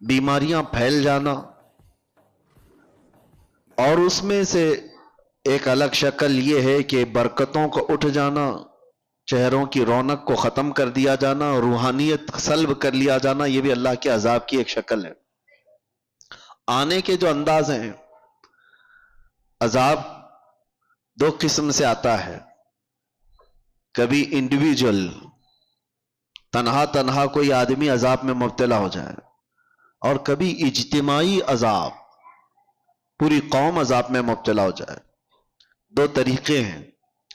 بیماریاں پھیل جانا، اور اس میں سے ایک الگ شکل یہ ہے کہ برکتوں کو اٹھ جانا، چہروں کی رونق کو ختم کر دیا جانا، روحانیت سلب کر لیا جانا. یہ بھی اللہ کے عذاب کی ایک شکل ہے. آنے کے جو انداز ہیں، عذاب دو قسم سے آتا ہے. کبھی انڈیویجول، تنہا تنہا کوئی آدمی عذاب میں مبتلا ہو جائے، اور کبھی اجتماعی عذاب، پوری قوم عذاب میں مبتلا ہو جائے. دو طریقے ہیں.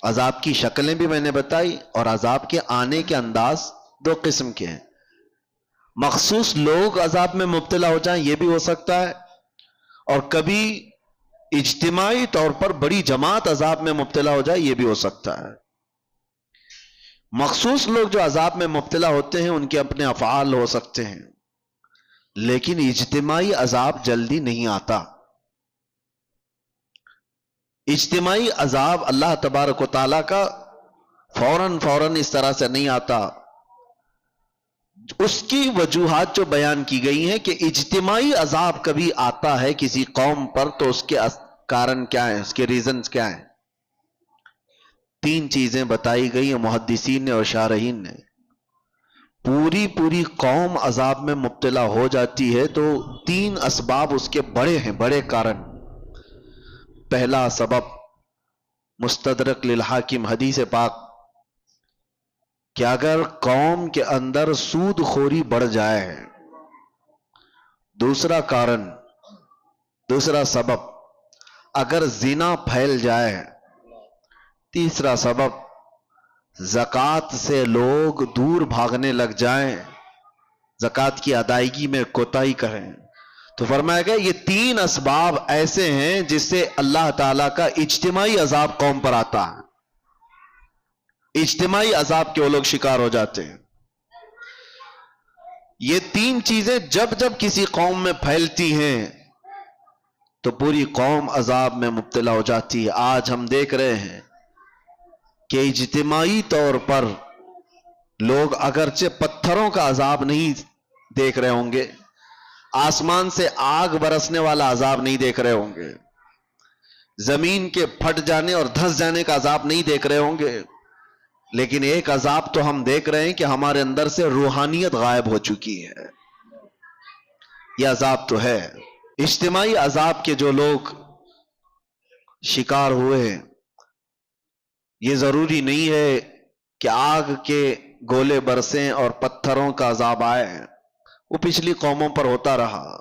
عذاب کی شکلیں بھی میں نے بتائی، اور عذاب کے آنے کے انداز دو قسم کے ہیں. مخصوص لوگ عذاب میں مبتلا ہو جائیں یہ بھی ہو سکتا ہے، اور کبھی اجتماعی طور پر بڑی جماعت عذاب میں مبتلا ہو جائے یہ بھی ہو سکتا ہے. مخصوص لوگ جو عذاب میں مبتلا ہوتے ہیں ان کے اپنے افعال ہو سکتے ہیں، لیکن اجتماعی عذاب جلدی نہیں آتا. اجتماعی عذاب اللہ تبارک و تعالیٰ کا فوراً اس طرح سے نہیں آتا. اس کی وجوہات جو بیان کی گئی ہیں کہ اجتماعی عذاب کبھی آتا ہے کسی قوم پر، تو اس کے کارن کیا ہیں، اس کے ریزنز کیا ہیں. تین چیزیں بتائی گئی ہیں محدثین نے اور شارحین نے. پوری قوم عذاب میں مبتلا ہو جاتی ہے تو تین اسباب اس کے بڑے ہیں، بڑے کارن. پہلا سبب مستدرک للحاکم حدیث پاک کہ اگر قوم کے اندر سود خوری بڑھ جائے. دوسرا کارن، دوسرا سبب اگر زنا پھیل جائے. تیسرا سبب زکوٰۃ سے لوگ دور بھاگنے لگ جائیں، زکوٰۃ کی ادائیگی میں کوتاہی کریں. تو فرمایا گیا یہ تین اسباب ایسے ہیں جس سے اللہ تعالیٰ کا اجتماعی عذاب قوم پر آتا ہے. اجتماعی عذاب کے وہ لوگ شکار ہو جاتے ہیں. یہ تین چیزیں جب جب کسی قوم میں پھیلتی ہیں تو پوری قوم عذاب میں مبتلا ہو جاتی ہے. آج ہم دیکھ رہے ہیں کہ اجتماعی طور پر لوگ اگرچہ پتھروں کا عذاب نہیں دیکھ رہے ہوں گے، آسمان سے آگ برسنے والا عذاب نہیں دیکھ رہے ہوں گے، زمین کے پھٹ جانے اور دھس جانے کا عذاب نہیں دیکھ رہے ہوں گے، لیکن ایک عذاب تو ہم دیکھ رہے ہیں کہ ہمارے اندر سے روحانیت غائب ہو چکی ہے. یہ عذاب تو ہے. اجتماعی عذاب کے جو لوگ شکار ہوئے ہیں، یہ ضروری نہیں ہے کہ آگ کے گولے برسیں اور پتھروں کا عذاب آئے. وہ پچھلی قوموں پر ہوتا رہا،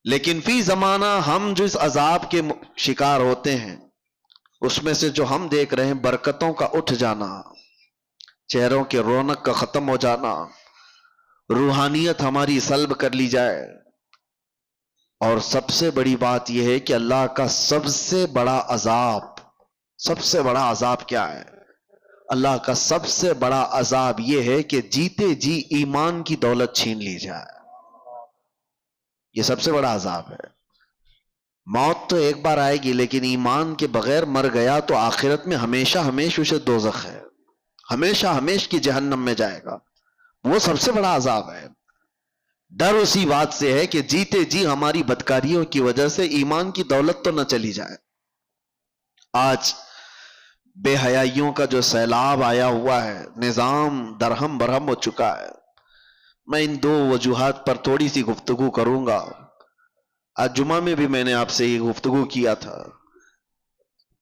لیکن فی زمانہ ہم جس عذاب کے شکار ہوتے ہیں اس میں سے جو ہم دیکھ رہے ہیں برکتوں کا اٹھ جانا، چہروں کے رونق کا ختم ہو جانا، روحانیت ہماری سلب کر لی جائے. اور سب سے بڑی بات یہ ہے کہ اللہ کا سب سے بڑا عذاب کیا ہے؟ اللہ کا سب سے بڑا عذاب یہ ہے کہ جیتے جی ایمان کی دولت چھین لی جائے. یہ سب سے بڑا عذاب ہے. موت تو ایک بار آئے گی، لیکن ایمان کے بغیر مر گیا تو آخرت میں ہمیشہ اسے دوزخ ہے، ہمیشہ کی جہنم میں جائے گا. وہ سب سے بڑا عذاب ہے. ڈر اسی بات سے ہے کہ جیتے جی ہماری بدکاریوں کی وجہ سے ایمان کی دولت تو نہ چلی جائے. آج بے حیائیوں کا جو سیلاب آیا ہوا ہے، نظام درہم برہم ہو چکا ہے. میں ان دو وجوہات پر تھوڑی سی گفتگو کروں گا. آج جمعہ میں بھی میں نے آپ سے یہ گفتگو کیا تھا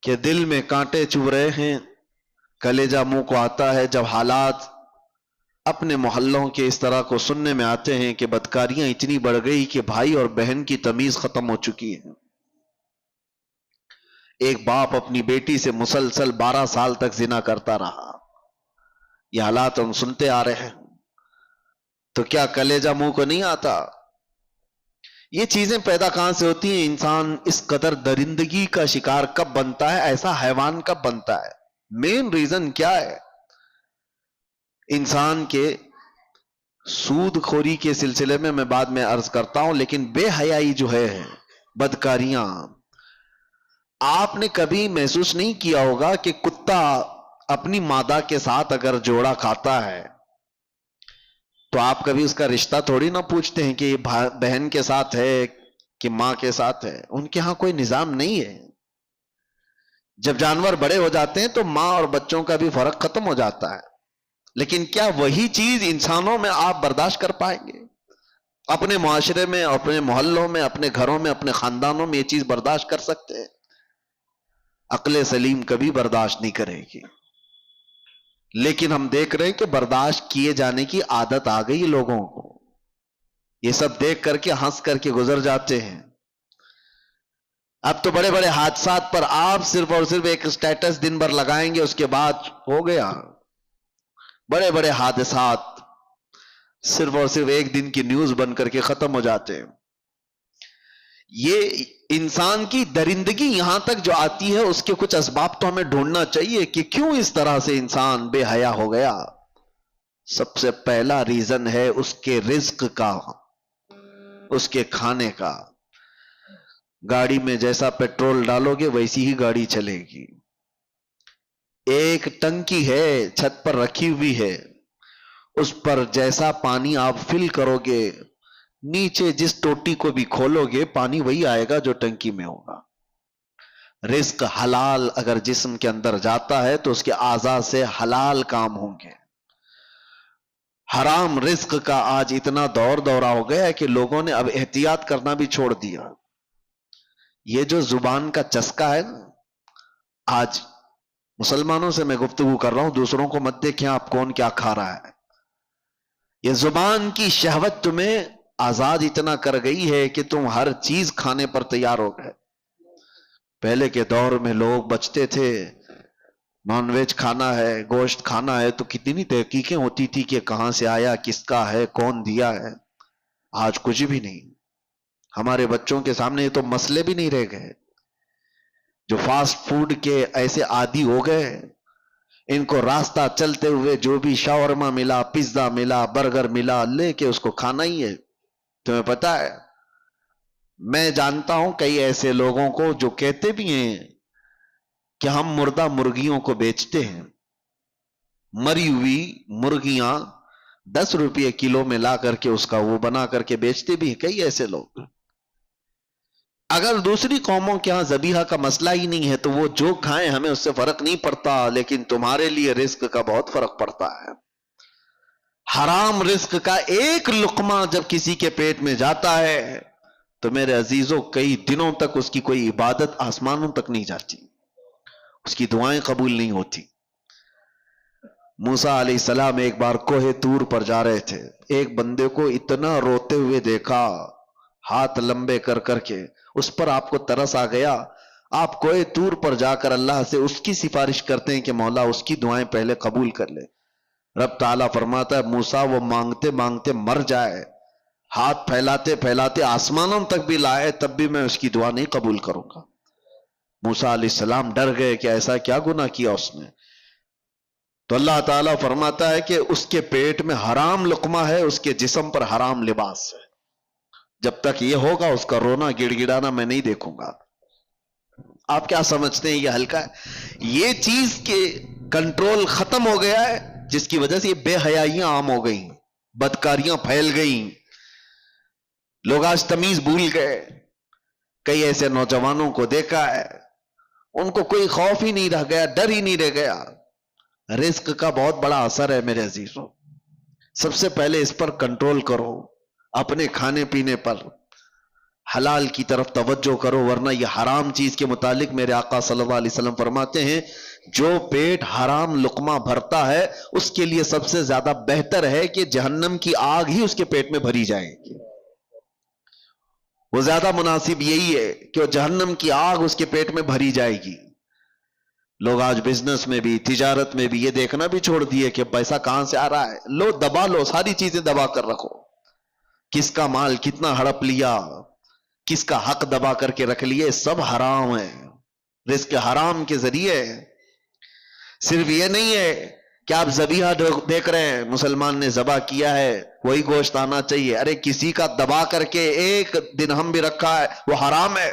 کہ دل میں کانٹے چبھ رہے ہیں، کلیجہ منہ کو آتا ہے جب حالات اپنے محلوں کے اس طرح کو سننے میں آتے ہیں کہ بدکاریاں اتنی بڑھ گئی کہ بھائی اور بہن کی تمیز ختم ہو چکی ہے. ایک باپ اپنی بیٹی سے مسلسل 12 سال تک زنا کرتا رہا. یہ حالات ہم سنتے آ رہے ہیں، تو کیا کلیجہ منہ کو نہیں آتا؟ یہ چیزیں پیدا کہاں سے ہوتی ہیں؟ انسان اس قدر درندگی کا شکار کب بنتا ہے، ایسا حیوان کب بنتا ہے؟ مین ریزن کیا ہے؟ انسان کے سود خوری کے سلسلے میں میں بعد میں عرض کرتا ہوں، لیکن بے حیائی جو ہے، بدکاریاں، آپ نے کبھی محسوس نہیں کیا ہوگا کہ کتا اپنی مادہ کے ساتھ اگر جوڑا کھاتا ہے تو آپ کبھی اس کا رشتہ تھوڑی نہ پوچھتے ہیں کہ یہ بہن کے ساتھ ہے کہ ماں کے ساتھ ہے. ان کے ہاں کوئی نظام نہیں ہے. جب جانور بڑے ہو جاتے ہیں تو ماں اور بچوں کا بھی فرق ختم ہو جاتا ہے. لیکن کیا وہی چیز انسانوں میں آپ برداشت کر پائیں گے؟ اپنے معاشرے میں، اپنے محلوں میں، اپنے گھروں میں، اپنے خاندانوں میں یہ چیز برداشت کر سکتے ہیں؟ عقل سلیم کبھی برداشت نہیں کرے گی. لیکن ہم دیکھ رہے ہیں کہ برداشت کیے جانے کی عادت آ گئی لوگوں کو. یہ سب دیکھ کر کے ہنس کر کے گزر جاتے ہیں. اب تو بڑے بڑے حادثات پر آپ صرف اور صرف ایک سٹیٹس دن بھر لگائیں گے، اس کے بعد ہو گیا. بڑے بڑے حادثات صرف اور صرف ایک دن کی نیوز بن کر کے ختم ہو جاتے ہیں. یہ انسان کی درندگی یہاں تک جو آتی ہے، اس کے کچھ اسباب تو ہمیں ڈھونڈنا چاہیے کہ کیوں اس طرح سے انسان بے حیا ہو گیا. سب سے پہلا ریزن ہے اس کے رزق کا، اس کے کھانے کا. گاڑی میں جیسا پیٹرول ڈالو گے ویسی ہی گاڑی چلے گی. ایک ٹنکی ہے چھت پر رکھی ہوئی ہے، اس پر جیسا پانی آپ فل کرو گے، نیچے جس ٹوٹی کو بھی کھولو گے پانی وہی آئے گا جو ٹنکی میں ہوگا. رزق حلال اگر جسم کے اندر جاتا ہے تو اس کے اعضاء سے حلال کام ہوں گے. حرام رزق کا آج اتنا دور دورہ ہو گیا ہے کہ لوگوں نے اب احتیاط کرنا بھی چھوڑ دیا. یہ جو زبان کا چسکا ہے نا، آج مسلمانوں سے میں گفتگو کر رہا ہوں، دوسروں کو مت دیکھیں آپ کون کیا کھا رہا ہے. یہ زبان کی شہوت تمہیں آزاد اتنا کر گئی ہے کہ تم ہر چیز کھانے پر تیار ہو گئے. پہلے کے دور میں لوگ بچتے تھے، نان ویج کھانا ہے، گوشت کھانا ہے، تو کتنی تحقیقیں ہوتی تھی کہ کہاں سے آیا، کس کا ہے، کون دیا ہے. آج کچھ بھی نہیں. ہمارے بچوں کے سامنے تو مسئلے بھی نہیں رہ گئے. جو فاسٹ فوڈ کے ایسے عادی ہو گئے، ان کو راستہ چلتے ہوئے جو بھی شاورما ملا، پیزا ملا، برگر ملا، لے کے اس کو کھانا ہی ہے. تمہیں پتا ہے، میں جانتا ہوں کئی ایسے لوگوں کو جو کہتے بھی ہیں کہ ہم مردہ مرغیوں کو بیچتے ہیں. مری ہوئی مرغیاں 10 روپے کلو میں لا کر کے اس کا وہ بنا کر کے بیچتے بھی ہیں کئی ایسے لوگ. اگر دوسری قوموں کے ہاں ذبیحہ کا مسئلہ ہی نہیں ہے تو وہ جو کھائیں ہمیں اس سے فرق نہیں پڑتا، لیکن تمہارے لیے رزق کا بہت فرق پڑتا ہے. حرام رزق کا ایک لقمہ جب کسی کے پیٹ میں جاتا ہے تو میرے عزیزوں کئی دنوں تک اس کی کوئی عبادت آسمانوں تک نہیں جاتی، اس کی دعائیں قبول نہیں ہوتی. موسیٰ علیہ السلام ایک بار کوہ طور پر جا رہے تھے، ایک بندے کو اتنا روتے ہوئے دیکھا، ہاتھ لمبے کر کر کے. اس پر آپ کو ترس آ گیا. آپ کوہ طور پر جا کر اللہ سے اس کی سفارش کرتے ہیں کہ مولا اس کی دعائیں پہلے قبول کر لے. رب تعالیٰ فرماتا ہے موسیٰ وہ مانگتے مانگتے مر جائے، ہاتھ پھیلاتے پھیلاتے آسمانوں تک بھی لائے، تب بھی میں اس کی دعا نہیں قبول کروں گا. موسیٰ علیہ السلام ڈر گئے کہ ایسا کیا گناہ کیا اس نے. تو اللہ تعالیٰ فرماتا ہے کہ اس کے پیٹ میں حرام لقمہ ہے، اس کے جسم پر حرام لباس ہے. جب تک یہ ہوگا اس کا رونا گڑ گڑانا میں نہیں دیکھوں گا. آپ کیا سمجھتے ہیں یہ ہلکا ہے؟ یہ چیز کے کنٹرول ختم ہو گیا ہے، جس کی وجہ سے یہ بے حیائیاں عام ہو گئیں، بدکاریاں پھیل گئیں، لوگ آج تمیز بھول گئے. کئی ایسے نوجوانوں کو دیکھا ہے، ان کو کوئی خوف ہی نہیں رہ گیا، ڈر ہی نہیں رہ گیا. رزق کا بہت بڑا اثر ہے میرے عزیزوں. سب سے پہلے اس پر کنٹرول کرو، اپنے کھانے پینے پر حلال کی طرف توجہ کرو، ورنہ یہ حرام چیز کے متعلق میرے آقا صلی اللہ علیہ وسلم فرماتے ہیں جو پیٹ حرام لقمہ بھرتا ہے اس کے لیے سب سے زیادہ بہتر ہے کہ جہنم کی آگ ہی اس کے پیٹ میں بھری جائے گی. وہ زیادہ مناسب یہی ہے کہ وہ جہنم کی آگ اس کے پیٹ میں بھری جائے گی. لوگ آج بزنس میں بھی، تجارت میں بھی یہ دیکھنا بھی چھوڑ دیے کہ پیسہ کہاں سے آ رہا ہے. لو دبا لو، ساری چیزیں دبا کر رکھو. کس کا مال کتنا ہڑپ لیا، کس کا حق دبا کر کے رکھ لیے، سب حرام ہے. رزق حرام کے ذریعے. صرف یہ نہیں ہے کہ آپ ذبیحہ دیکھ رہے ہیں، مسلمان نے ذبح کیا ہے وہی گوشت آنا چاہیے. ارے کسی کا دبا کر کے ایک دن ہم بھی رکھا ہے وہ حرام ہے.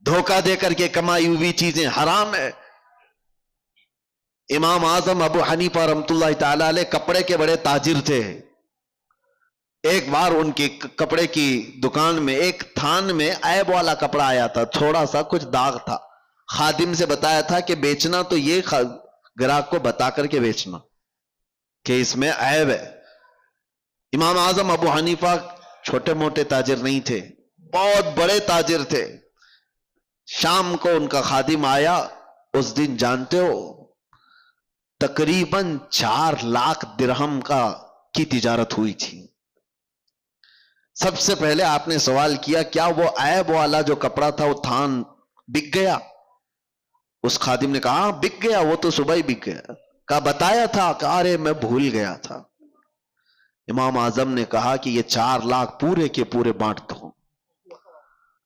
دھوکہ دے کر کے کمائی ہوئی چیزیں حرام ہے. امام اعظم ابو حنیفہ رحمۃ اللہ تعالی علیہ کپڑے کے بڑے تاجر تھے. ایک بار ان کی کپڑے کی دکان میں ایک تھان میں عیب والا کپڑا آیا تھا, تھوڑا سا کچھ داغ تھا. خادم سے بتایا تھا کہ بیچنا تو یہ گراہک کو بتا کر کے بیچنا کہ اس میں عیب ہے. امام اعظم ابو حنیفہ چھوٹے موٹے تاجر نہیں تھے, بہت بڑے تاجر تھے. شام کو ان کا خادم آیا. اس دن جانتے ہو تقریباً 4 لاکھ درہم کی تجارت ہوئی تھی. سب سے پہلے آپ نے سوال کیا کیا وہ عیب والا جو کپڑا تھا وہ تھان بک گیا؟ اس خادم نے کہا بک گیا, وہ تو صبح ہی بک گیا. کہا بتایا تھا؟ کہا ارے میں بھول گیا تھا. امام اعظم نے کہا کہ یہ 4 لاکھ پورے کے پورے بانٹ دو,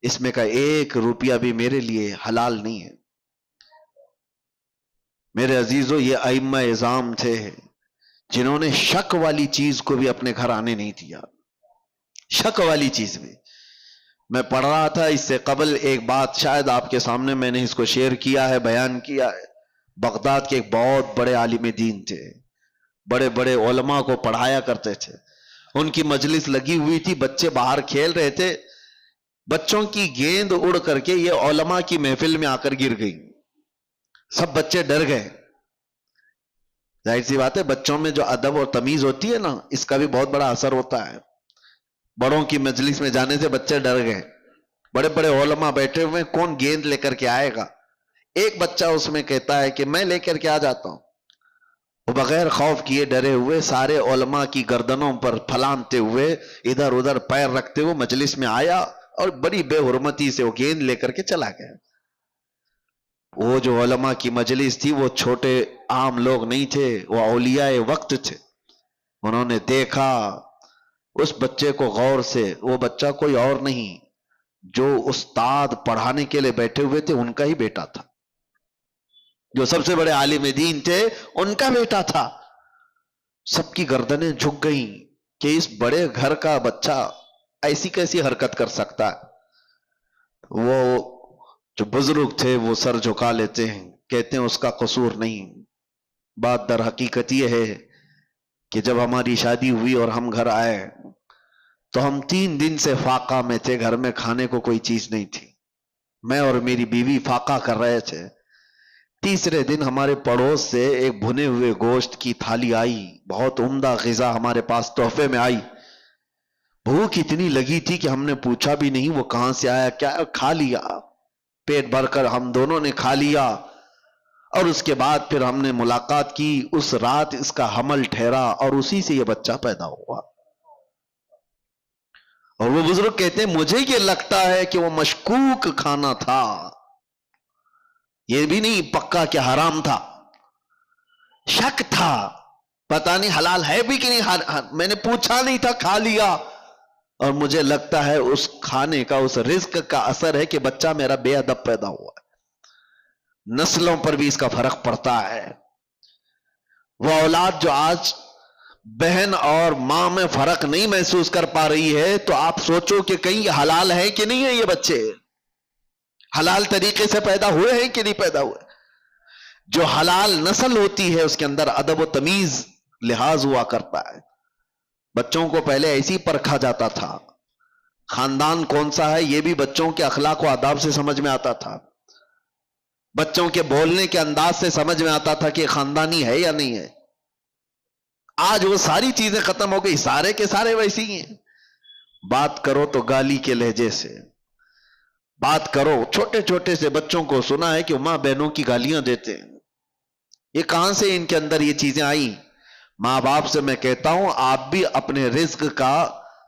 اس میں کا 1 روپیہ بھی میرے لیے حلال نہیں ہے. میرے عزیزو, یہ ائمہ اعظام تھے جنہوں نے شک والی چیز کو بھی اپنے گھر آنے نہیں دیا. شک والی چیز بھی. میں پڑھ رہا تھا اس سے قبل ایک بات, شاید آپ کے سامنے میں نے اس کو شیئر کیا ہے, بیان کیا ہے. بغداد کے ایک بہت بڑے عالم دین تھے, بڑے بڑے علماء کو پڑھایا کرتے تھے. ان کی مجلس لگی ہوئی تھی, بچے باہر کھیل رہے تھے. بچوں کی گیند اڑ کر کے یہ علماء کی محفل میں آ کر گر گئی. سب بچے ڈر گئے. ظاہر سی بات ہے, بچوں میں جو ادب اور تمیز ہوتی ہے نا, اس کا بھی بہت بڑا اثر ہوتا ہے. بڑوں کی مجلس میں جانے سے بچے ڈر گئے. بڑے بڑے علماء بیٹھے ہوئے, کون گیند لے کر کے آئے گا؟ ایک بچہ اس میں کہتا ہے کہ میں لے کر کے آ جاتا ہوں. وہ بغیر خوف کیے ڈرے ہوئے سارے علماء کی گردنوں پر پھلانتے ہوئے ادھر ادھر پیر رکھتے ہوئے مجلس میں آیا اور بڑی بے حرمتی سے وہ گیند لے کر کے چلا گیا. وہ جو علماء کی مجلس تھی وہ چھوٹے عام لوگ نہیں تھے, وہ اولیاء وقت تھے. انہوں نے دیکھا اس بچے کو غور سے. وہ بچہ کوئی اور نہیں, جو استاد پڑھانے کے لیے بیٹھے ہوئے تھے ان کا ہی بیٹا تھا. جو سب سے بڑے عالم دین تھے ان کا بیٹا تھا. سب کی گردنیں جھک گئیں کہ اس بڑے گھر کا بچہ ایسی کیسی حرکت کر سکتا ہے. وہ جو بزرگ تھے وہ سر جھکا لیتے ہیں, کہتے ہیں اس کا قصور نہیں. بات در حقیقت یہ ہے کہ جب ہماری شادی ہوئی اور ہم گھر آئے تو ہم 3 دن سے فاقہ میں تھے. گھر میں کھانے کو کوئی چیز نہیں تھی. میں اور میری بیوی فاقہ کر رہے تھے. تیسرے دن ہمارے پڑوس سے ایک بھنے ہوئے گوشت کی تھالی آئی, بہت عمدہ غذا ہمارے پاس تحفے میں آئی. بھوک اتنی لگی تھی کہ ہم نے پوچھا بھی نہیں وہ کہاں سے آیا, کیا کھا لیا. پیٹ بھر کر ہم دونوں نے کھا لیا. اور اس کے بعد پھر ہم نے ملاقات کی. اس رات اس کا حمل ٹھہرا اور اسی سے یہ بچہ پیدا ہوا. اور وہ بزرگ کہتے ہیں مجھے یہ لگتا ہے کہ وہ مشکوک کھانا تھا, یہ بھی نہیں پکا کہ حرام تھا. شک تھا, پتہ نہیں حلال ہے بھی کہ نہیں. میں نے پوچھا نہیں تھا, کھا لیا. اور مجھے لگتا ہے اس کھانے کا, اس رزق کا اثر ہے کہ بچہ میرا بے ادب پیدا ہوا ہے. نسلوں پر بھی اس کا فرق پڑتا ہے. وہ اولاد جو آج بہن اور ماں میں فرق نہیں محسوس کر پا رہی ہے, تو آپ سوچو کہ کہیں یہ حلال ہے کہ نہیں ہے. یہ بچے حلال طریقے سے پیدا ہوئے ہیں کہ نہیں پیدا ہوئے. جو حلال نسل ہوتی ہے اس کے اندر ادب و تمیز لحاظ ہوا کرتا ہے. بچوں کو پہلے ایسی پرکھا جاتا تھا, خاندان کون سا ہے یہ بھی بچوں کے اخلاق و آداب سے سمجھ میں آتا تھا. بچوں کے بولنے کے انداز سے سمجھ میں آتا تھا کہ خاندانی ہے یا نہیں ہے. آج وہ ساری چیزیں ختم ہو گئی, سارے کے سارے ویسے ہی ہیں. بات کرو تو گالی کے لہجے سے بات کرو. چھوٹے چھوٹے سے بچوں کو سنا ہے کہ ماں بہنوں کی گالیاں دیتے ہیں. یہ کہاں سے ان کے اندر یہ چیزیں آئیں؟ ماں باپ سے میں کہتا ہوں آپ بھی اپنے رزق کا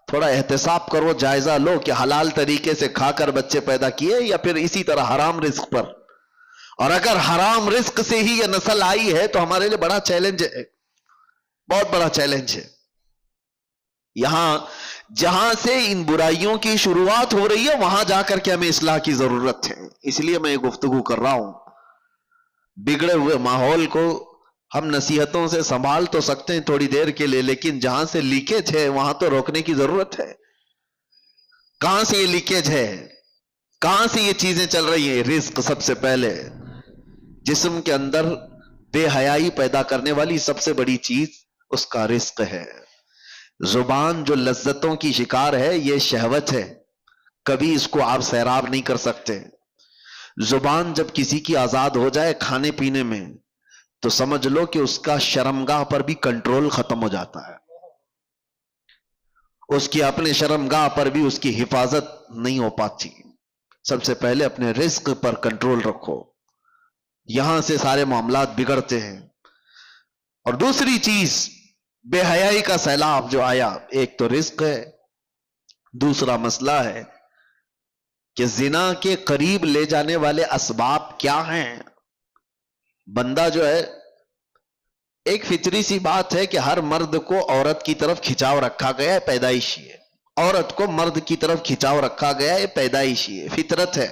تھوڑا احتساب کرو, جائزہ لو کہ حلال طریقے سے کھا کر بچے پیدا کیے یا پھر اسی طرح حرام رزق پر. اور اگر حرام رزق سے ہی یہ نسل آئی ہے تو ہمارے لیے بڑا چیلنج ہے, بہت بڑا چیلنج ہے. یہاں جہاں سے ان برائیوں کی شروعات ہو رہی ہے وہاں جا کر کے ہمیں اصلاح کی ضرورت ہے. اس لیے میں یہ گفتگو کر رہا ہوں. بگڑے ہوئے ماحول کو ہم نصیحتوں سے سنبھال تو سکتے ہیں تھوڑی دیر کے لیے, لیکن جہاں سے لیکیج ہے وہاں تو روکنے کی ضرورت ہے. کہاں سے یہ لیکیج ہے, کہاں سے یہ چیزیں چل رہی ہیں؟ رزق سب سے پہلے جسم کے اندر بے حیائی پیدا کرنے والی سب سے بڑی چیز اس کا رزق ہے. زبان جو لذتوں کی شکار ہے یہ شہوت ہے، کبھی اس کو آپ سیراب نہیں کر سکتے. زبان جب کسی کی آزاد ہو جائے کھانے پینے میں تو سمجھ لو کہ اس کا شرمگاہ پر بھی کنٹرول ختم ہو جاتا ہے، اس کی اپنے شرمگاہ پر بھی اس کی حفاظت نہیں ہو پاتی. سب سے پہلے اپنے رزق پر کنٹرول رکھو، یہاں سے سارے معاملات بگڑتے ہیں. اور دوسری چیز بے حیائی کا سیلاب جو آیا، ایک تو رزق ہے، دوسرا مسئلہ ہے کہ زنا کے قریب لے جانے والے اسباب کیا ہیں. بندہ جو ہے، ایک فطری سی بات ہے کہ ہر مرد کو عورت کی طرف کھچاؤ رکھا گیا ہے، پیدائشی ہے. عورت کو مرد کی طرف کھچاؤ رکھا گیا ہے، پیدائشی ہے، فطرت ہے،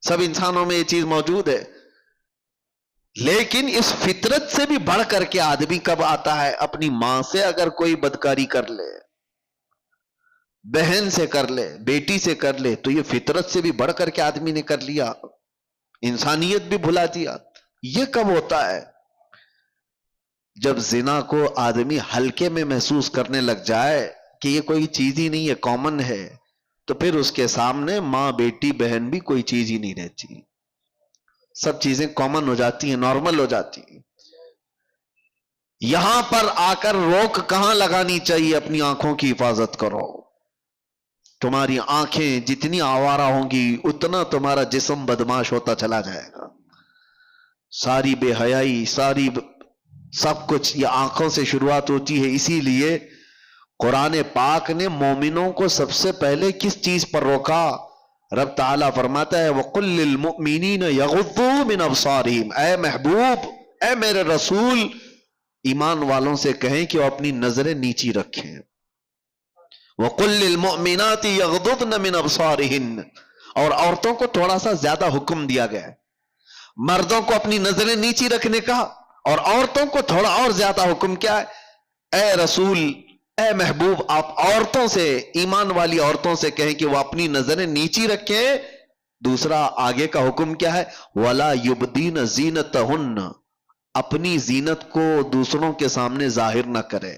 سب انسانوں میں یہ چیز موجود ہے. لیکن اس فطرت سے بھی بڑھ کر کے آدمی کب آتا ہے؟ اپنی ماں سے اگر کوئی بدکاری کر لے، بہن سے کر لے، بیٹی سے کر لے، تو یہ فطرت سے بھی بڑھ کر کے آدمی نے کر لیا، انسانیت بھی بھلا دیا. یہ کب ہوتا ہے؟ جب زنا کو آدمی ہلکے میں محسوس کرنے لگ جائے کہ یہ کوئی چیز ہی نہیں ہے، کامن ہے، تو پھر اس کے سامنے ماں، بیٹی، بہن بھی کوئی چیز ہی نہیں رہتی، سب چیزیں کامن ہو جاتی ہیں، نارمل ہو جاتی ہیں. یہاں پر آ کر روک کہاں لگانی چاہیے؟ اپنی آنکھوں کی حفاظت کرو. تمہاری آنکھیں جتنی آوارہ ہوں گی اتنا تمہارا جسم بدماش ہوتا چلا جائے گا. ساری بے حیائی، سب کچھ یہ آنکھوں سے شروعات ہوتی ہے. اسی لیے قرآن پاک نے مومنوں کو سب سے پہلے کس چیز پر روکا؟ رب تعالیٰ فرماتا ہے وَقُلْ لِلْمُؤْمِنِينَ يَغُضُّوا مِنْ أَبْصَارِهِمْ، اے محبوب، اے میرے رسول، ایمان والوں سے کہیں کہ وہ اپنی نظریں نیچی رکھیں. وَقُلْ لِلْمُؤْمِنَاتِ يَغْضُضْنَ مِنْ أَبْصَارِهِنْ، اور عورتوں کو تھوڑا سا زیادہ حکم دیا گیا ہے. مردوں کو اپنی نظریں نیچی رکھنے کا، اور عورتوں کو تھوڑا اور زیادہ حکم کیا ہے؟ اے رسول، اے محبوب، آپ عورتوں سے، ایمان والی عورتوں سے کہیں کہ وہ اپنی نظریں نیچی رکھیں. دوسرا آگے کا حکم کیا ہے؟ وَلَا يُبْدِينَ زِينَتَهُنَّ، اپنی زینت کو دوسروں کے سامنے ظاہر نہ کریں.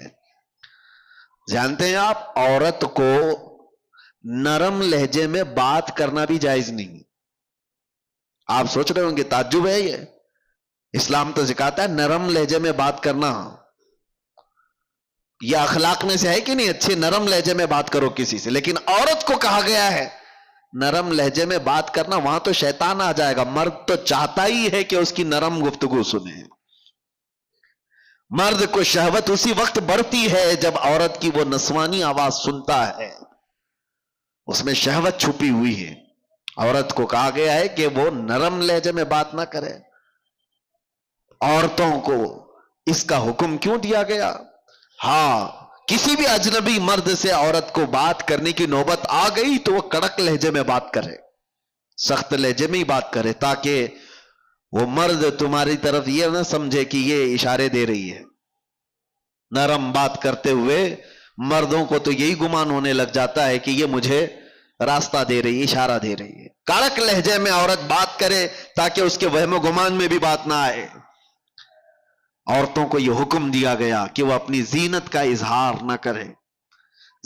جانتے ہیں آپ، عورت کو نرم لہجے میں بات کرنا بھی جائز نہیں. آپ سوچ رہے ہوں گے تعجب ہے یہ، اسلام تو سکھاتا ہے نرم لہجے میں بات کرنا. یہ اخلاق میں سے ہے کہ نہیں؟ اچھے نرم لہجے میں بات کرو کسی سے. لیکن عورت کو کہا گیا ہے نرم لہجے میں بات کرنا، وہاں تو شیطان آ جائے گا. مرد تو چاہتا ہی ہے کہ اس کی نرم گفتگو سنے. مرد کو شہوت اسی وقت بڑھتی ہے جب عورت کی وہ نسوانی آواز سنتا ہے، اس میں شہوت چھپی ہوئی ہے. عورت کو کہا گیا ہے کہ وہ نرم لہجے میں بات نہ کرے. عورتوں کو اس کا حکم کیوں دیا گیا؟ ہاں، کسی بھی اجنبی مرد سے عورت کو بات کرنے کی نوبت آ گئی تو وہ کڑک لہجے میں بات کرے، سخت لہجے میں ہی بات کرے، تاکہ وہ مرد تمہاری طرف یہ نہ سمجھے کہ یہ اشارے دے رہی ہے. نرم بات کرتے ہوئے مردوں کو تو یہی گمان ہونے لگ جاتا ہے کہ یہ مجھے راستہ دے رہی ہے، اشارہ دے رہی ہے. کڑک لہجے میں عورت بات کرے تاکہ اس کے وہم و گمان میں بھی بات نہ آئے. عورتوں کو یہ حکم دیا گیا کہ وہ اپنی زینت کا اظہار نہ کرے.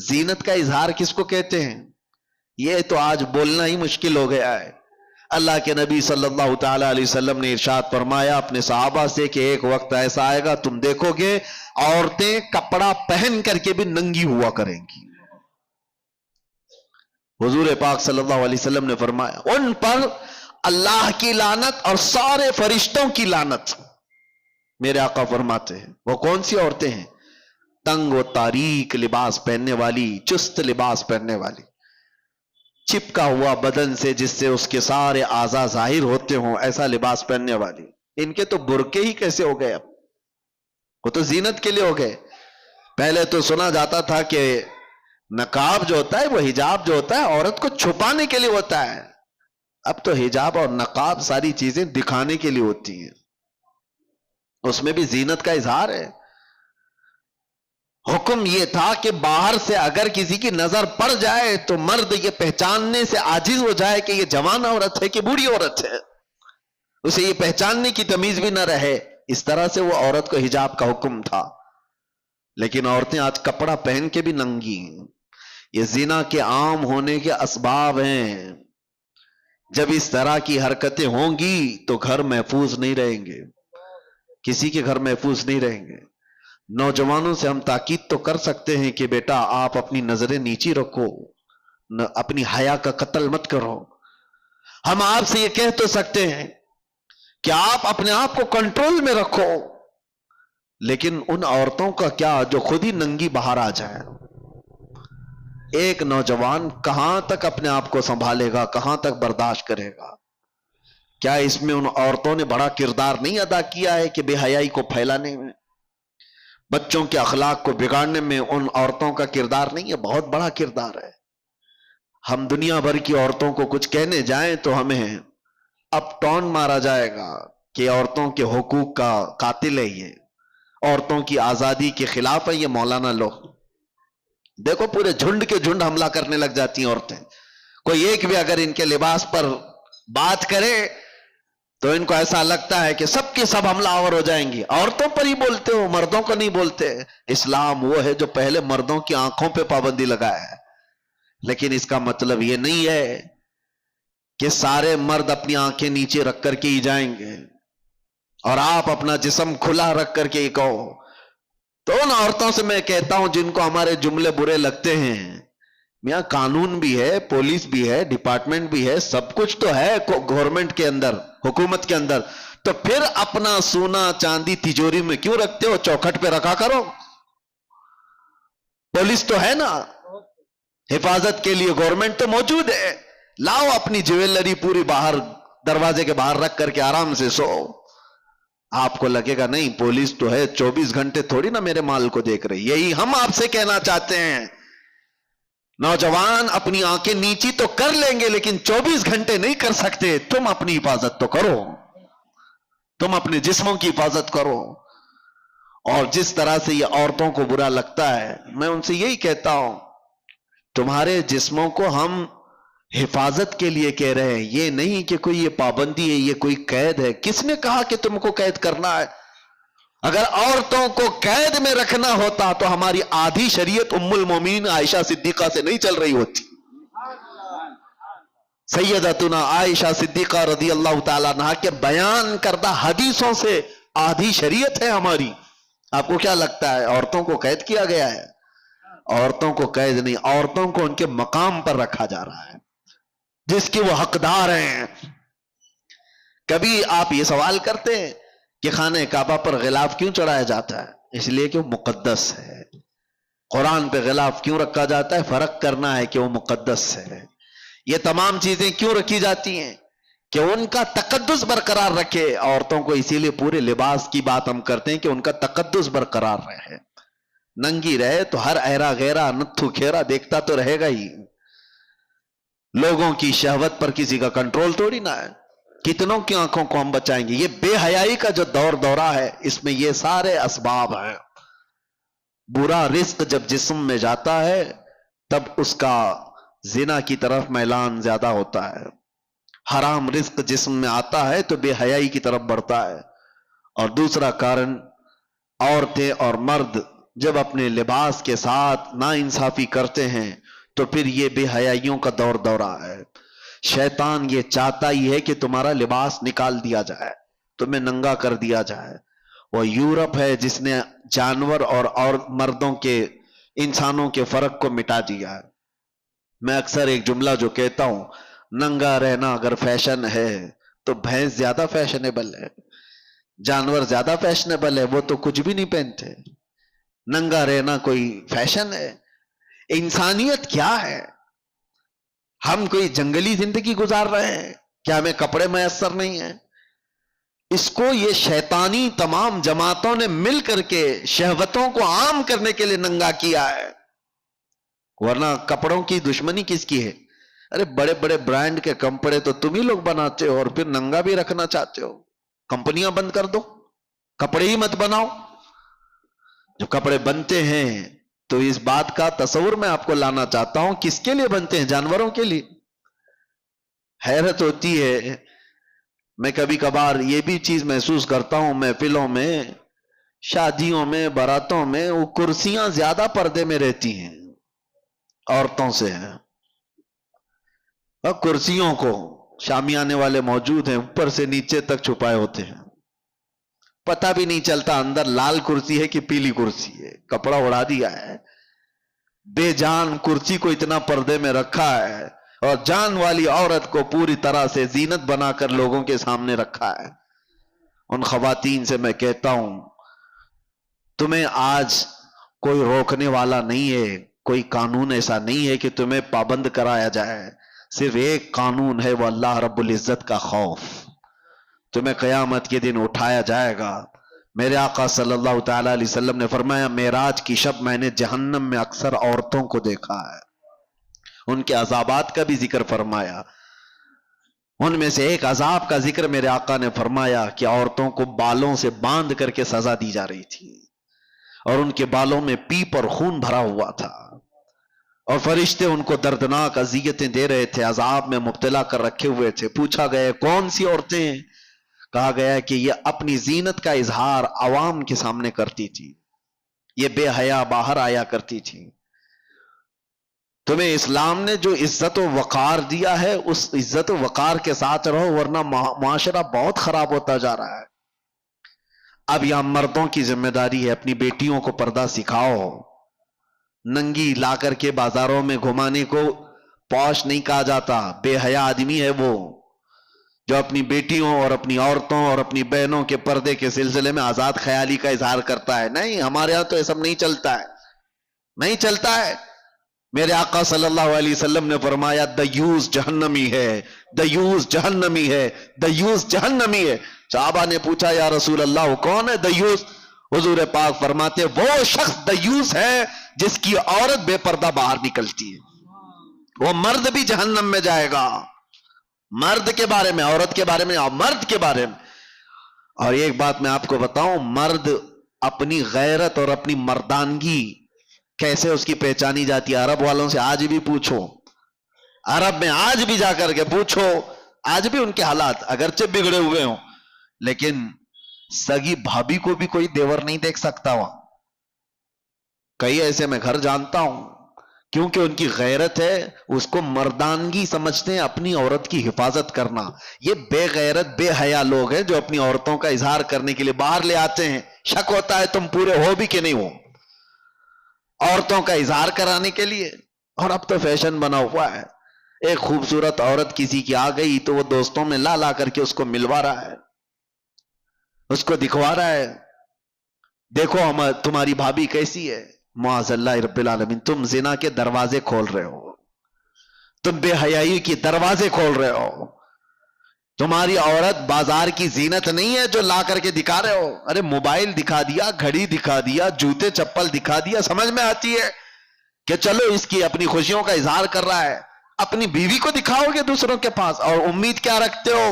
زینت کا اظہار کس کو کہتے ہیں؟ یہ تو آج بولنا ہی مشکل ہو گیا ہے. اللہ کے نبی صلی اللہ تعالی علیہ وسلم نے ارشاد فرمایا اپنے صحابہ سے کہ ایک وقت ایسا آئے گا تم دیکھو گے عورتیں کپڑا پہن کر کے بھی ننگی ہوا کریں گی. حضور پاک صلی اللہ علیہ وسلم نے فرمایا ان پر اللہ کی لعنت اور سارے فرشتوں کی لعنت. میرے آقا فرماتے ہیں وہ کون سی عورتیں ہیں؟ تنگ و تاریک لباس پہننے والی، چست لباس پہننے والی، چپکا ہوا بدن سے جس سے اس کے سارے اعضاء ظاہر ہوتے ہوں ایسا لباس پہننے والی. ان کے تو برقعے ہی کیسے ہو گئے؟ اب وہ تو زینت کے لیے ہو گئے. پہلے تو سنا جاتا تھا کہ نقاب جو ہوتا ہے، وہ حجاب جو ہوتا ہے عورت کو چھپانے کے لیے ہوتا ہے. اب تو حجاب اور نقاب ساری چیزیں دکھانے کے لیے ہوتی ہیں، اس میں بھی زینت کا اظہار ہے. حکم یہ تھا کہ باہر سے اگر کسی کی نظر پڑ جائے تو مرد یہ پہچاننے سے عاجز ہو جائے کہ یہ جوان عورت ہے کہ بوڑھی عورت ہے. اسے یہ پہچاننے کی تمیز بھی نہ رہے. اس طرح سے وہ عورت کو حجاب کا حکم تھا. لیکن عورتیں آج کپڑا پہن کے بھی ننگی ہیں. یہ زنا کے عام ہونے کے اسباب ہیں. جب اس طرح کی حرکتیں ہوں گی تو گھر محفوظ نہیں رہیں گے, کسی کے گھر محفوظ نہیں رہیں گے. نوجوانوں سے ہم تاکید تو کر سکتے ہیں کہ بیٹا آپ اپنی نظریں نیچی رکھو, اپنی حیا کا قتل مت کرو. ہم آپ سے یہ کہہ تو سکتے ہیں کہ آپ اپنے آپ کو کنٹرول میں رکھو. لیکن ان عورتوں کا کیا جو خود ہی ننگی باہر آ جائے؟ ایک نوجوان کہاں تک اپنے آپ کو سنبھالے گا, کہاں تک برداشت کرے گا؟ کیا اس میں ان عورتوں نے بڑا کردار نہیں ادا کیا ہے کہ بے حیائی کو پھیلانے میں, بچوں کے اخلاق کو بگاڑنے میں ان عورتوں کا کردار نہیں ہے؟ بہت بڑا کردار ہے. ہم دنیا بھر کی عورتوں کو کچھ کہنے جائیں تو ہمیں اب ٹون مارا جائے گا کہ عورتوں کے حقوق کا قاتل ہے, یہ عورتوں کی آزادی کے خلاف ہے یہ مولانا لوگ. دیکھو پورے جھنڈ کے جھنڈ حملہ کرنے لگ جاتی ہیں عورتیں. کوئی ایک بھی اگر ان کے لباس پر بات کرے تو ان کو ایسا لگتا ہے کہ سب کے سب حملہ آور ہو جائیں گی. عورتوں پر ہی بولتے ہو, مردوں کو نہیں بولتے. اسلام وہ ہے جو پہلے مردوں کی آنکھوں پہ پابندی لگایا ہے. لیکن اس کا مطلب یہ نہیں ہے کہ سارے مرد اپنی آنکھیں نیچے رکھ کر کے ہی جائیں گے اور آپ اپنا جسم کھلا رکھ کر کے ہی کہو. تو ان عورتوں سے میں کہتا ہوں جن کو ہمارے جملے برے لگتے ہیں, میاں قانون بھی ہے, پولیس بھی ہے, ڈپارٹمنٹ بھی ہے, سب کچھ تو ہے گورنمنٹ کے اندر, حکومت کے اندر. تو پھر اپنا سونا چاندی تجوری میں کیوں رکھتے ہو؟ چوکھٹ پہ رکھا کرو. پولیس تو ہے نا, حفاظت کے لیے گورنمنٹ تو موجود ہے. لاؤ اپنی جیولری پوری باہر دروازے کے باہر رکھ کر کے آرام سے سو. آپ کو لگے گا نہیں پولیس تو ہے, 24 گھنٹے تھوڑی نا میرے مال کو دیکھ رہی. یہی ہم آپ سے کہنا چاہتے ہیں. نوجوان اپنی آنکھیں نیچی تو کر لیں گے لیکن 24 گھنٹے نہیں کر سکتے. تم اپنی حفاظت تو کرو, تم اپنے جسموں کی حفاظت کرو. اور جس طرح سے یہ عورتوں کو برا لگتا ہے, میں ان سے یہی کہتا ہوں تمہارے جسموں کو ہم حفاظت کے لیے کہہ رہے ہیں, یہ نہیں کہ کوئی یہ پابندی ہے, یہ کوئی قید ہے. کس نے کہا کہ تم کو قید کرنا ہے؟ اگر عورتوں کو قید میں رکھنا ہوتا تو ہماری آدھی شریعت ام المومنین عائشہ صدیقہ سے نہیں چل رہی ہوتی. سیدتنا عائشہ صدیقہ رضی اللہ تعالیٰ عنہا کے بیان کردہ حدیثوں سے آدھی شریعت ہے ہماری. آپ کو کیا لگتا ہے عورتوں کو قید کیا گیا ہے؟ عورتوں کو قید نہیں, عورتوں کو ان کے مقام پر رکھا جا رہا ہے جس کی وہ حقدار ہیں. کبھی آپ یہ سوال کرتے ہیں کہ خانہ کعبہ پر غلاف کیوں چڑھایا جاتا ہے؟ اس لیے کہ وہ مقدس ہے. قرآن پہ غلاف کیوں رکھا جاتا ہے؟ فرق کرنا ہے کہ وہ مقدس ہے. یہ تمام چیزیں کیوں رکھی جاتی ہیں؟ کہ ان کا تقدس برقرار رکھے. عورتوں کو اسی لیے پورے لباس کی بات ہم کرتے ہیں کہ ان کا تقدس برقرار رہے. ننگی رہے تو ہر ایرا غیرہ نتھو کھیرا دیکھتا تو رہے گا ہی. لوگوں کی شہوت پر کسی کا کنٹرول تھوڑی نہ ہے. کتنوں کی آنکھوں کو ہم بچائیں گے؟ یہ بے حیائی کا جو دور دورہ ہے اس میں یہ سارے اسباب ہیں. برا رزق جب جسم میں جاتا ہے تب اس کا زنا کی طرف میلان زیادہ ہوتا ہے. حرام رزق جسم میں آتا ہے تو بے حیائی کی طرف بڑھتا ہے. اور دوسرا کارن, عورتیں اور مرد جب اپنے لباس کے ساتھ ناانصافی کرتے ہیں تو پھر یہ بے حیائیوں کا دور دورہ ہے. شیطان یہ چاہتا ہی ہے کہ تمہارا لباس نکال دیا جائے, تمہیں ننگا کر دیا جائے. وہ یورپ ہے جس نے جانور اور مردوں کے, انسانوں کے فرق کو مٹا دیا ہے. میں اکثر ایک جملہ جو کہتا ہوں, ننگا رہنا اگر فیشن ہے تو بھینس زیادہ فیشنیبل ہے, جانور زیادہ فیشنیبل ہے, وہ تو کچھ بھی نہیں پہنتے. ننگا رہنا کوئی فیشن ہے؟ انسانیت کیا ہے؟ ہم کوئی جنگلی زندگی گزار رہے ہیں کیا ہمیں کپڑے میسر نہیں ہیں؟ اس کو یہ شیطانی تمام جماعتوں نے مل کر کے شہوتوں کو عام کرنے کے لیے ننگا کیا ہے. ورنہ کپڑوں کی دشمنی کس کی ہے؟ ارے بڑے بڑے برانڈ کے کپڑے تو تم ہی لوگ بناتے ہو اور پھر ننگا بھی رکھنا چاہتے ہو. کمپنیاں بند کر دو, کپڑے ہی مت بناؤ. جو کپڑے بنتے ہیں تو اس بات کا تصور میں آپ کو لانا چاہتا ہوں, کس کے لیے بنتے ہیں؟ جانوروں کے لیے. حیرت ہوتی ہے, میں کبھی کبھار یہ بھی چیز محسوس کرتا ہوں، محفلوں میں، شادیوں میں، باراتوں میں، وہ کرسیاں زیادہ پردے میں رہتی ہیں عورتوں سے ہیں، اور کرسیوں کو شامیانے والے موجود ہیں، اوپر سے نیچے تک چھپائے ہوتے ہیں، پتہ بھی نہیں چلتا اندر لال کرسی ہے کہ پیلی کرسی ہے، کپڑا اڑا دیا ہے، بے جان کرسی کو اتنا پردے میں رکھا ہے، اور جان والی عورت کو پوری طرح سے زینت بنا کر لوگوں کے سامنے رکھا ہے۔ ان خواتین سے میں کہتا ہوں، تمہیں آج کوئی روکنے والا نہیں ہے، کوئی قانون ایسا نہیں ہے کہ تمہیں پابند کرایا جائے، صرف ایک قانون ہے، وہ اللہ رب العزت کا خوف۔ تمہیں قیامت کے دن اٹھایا جائے گا۔ میرے آقا صلی اللہ تعالی علیہ وسلم نے فرمایا، معراج کی شب میں نے جہنم میں اکثر عورتوں کو دیکھا ہے، ان کے عذابات کا بھی ذکر فرمایا۔ ان میں سے ایک عذاب کا ذکر میرے آقا نے فرمایا کہ عورتوں کو بالوں سے باندھ کر کے سزا دی جا رہی تھی، اور ان کے بالوں میں پیپ اور خون بھرا ہوا تھا، اور فرشتے ان کو دردناک اذیتیں دے رہے تھے، عذاب میں مبتلا کر رکھے ہوئے تھے۔ پوچھا گیا کون سی عورتیں ہیں؟ کہا گیا کہ یہ اپنی زینت کا اظہار عوام کے سامنے کرتی تھی، یہ بے حیا باہر آیا کرتی تھی۔ تمہیں اسلام نے جو عزت و وقار دیا ہے، اس عزت و وقار کے ساتھ رہو، ورنہ معاشرہ بہت خراب ہوتا جا رہا ہے۔ اب یہاں مردوں کی ذمہ داری ہے، اپنی بیٹیوں کو پردہ سکھاؤ۔ ننگی لا کر کے بازاروں میں گھمانے کو پوش نہیں کہا جاتا، بے حیا آدمی ہے وہ جو اپنی بیٹیوں اور اپنی عورتوں اور اپنی بہنوں کے پردے کے سلسلے میں آزاد خیالی کا اظہار کرتا ہے۔ نہیں، ہمارے ہاں تو یہ سب نہیں چلتا ہے، نہیں چلتا ہے۔ میرے آقا صلی اللہ علیہ وسلم نے فرمایا، دیوس جہنمی ہے، دیوس جہنمی ہے، دیوس جہنمی ہے۔ صحابہ نے پوچھا یا رسول اللہ وہ کون ہے دیوس؟ حضور پاک فرماتے وہ شخص دیوس ہے جس کی عورت بے پردہ باہر نکلتی ہے، وہ مرد بھی جہنم میں جائے گا۔ مرد کے بارے میں، عورت کے بارے میں، اور مرد کے بارے میں۔ اور ایک بات میں آپ کو بتاؤں، مرد اپنی غیرت اور اپنی مردانگی کیسے اس کی پہچانی جاتی ہے؟ عرب والوں سے آج بھی پوچھو، عرب میں آج بھی جا کر کے پوچھو، آج بھی ان کے حالات اگرچہ بگڑے ہوئے ہوں، لیکن سگی بھابھی کو بھی کوئی دیور نہیں دیکھ سکتا وہاں۔ کئی ایسے میں گھر جانتا ہوں، کیونکہ ان کی غیرت ہے، اس کو مردانگی سمجھتے ہیں، اپنی عورت کی حفاظت کرنا۔ یہ بے غیرت بے حیا لوگ ہیں جو اپنی عورتوں کا اظہار کرنے کے لیے باہر لے آتے ہیں، شک ہوتا ہے تم پورے ہو بھی کہ نہیں ہو، عورتوں کا اظہار کرانے کے لیے۔ اور اب تو فیشن بنا ہوا ہے، ایک خوبصورت عورت کسی کی آ گئی تو وہ دوستوں میں لا لا کر کے اس کو ملوا رہا ہے، اس کو دکھوا رہا ہے، دیکھو تمہاری بھابھی کیسی ہے۔ معاذ اللہ رب العالمین، تم زنا کے دروازے کھول رہے ہو، تم بے حیائی کی دروازے کھول رہے ہو۔ تمہاری عورت بازار کی زینت نہیں ہے جو لا کر کے دکھا رہے ہو۔ ارے موبائل دکھا دیا، گھڑی دکھا دیا، جوتے چپل دکھا دیا، سمجھ میں آتی ہے کہ چلو اس کی اپنی خوشیوں کا اظہار کر رہا ہے، اپنی بیوی کو دکھاؤ گے دوسروں کے پاس، اور امید کیا رکھتے ہو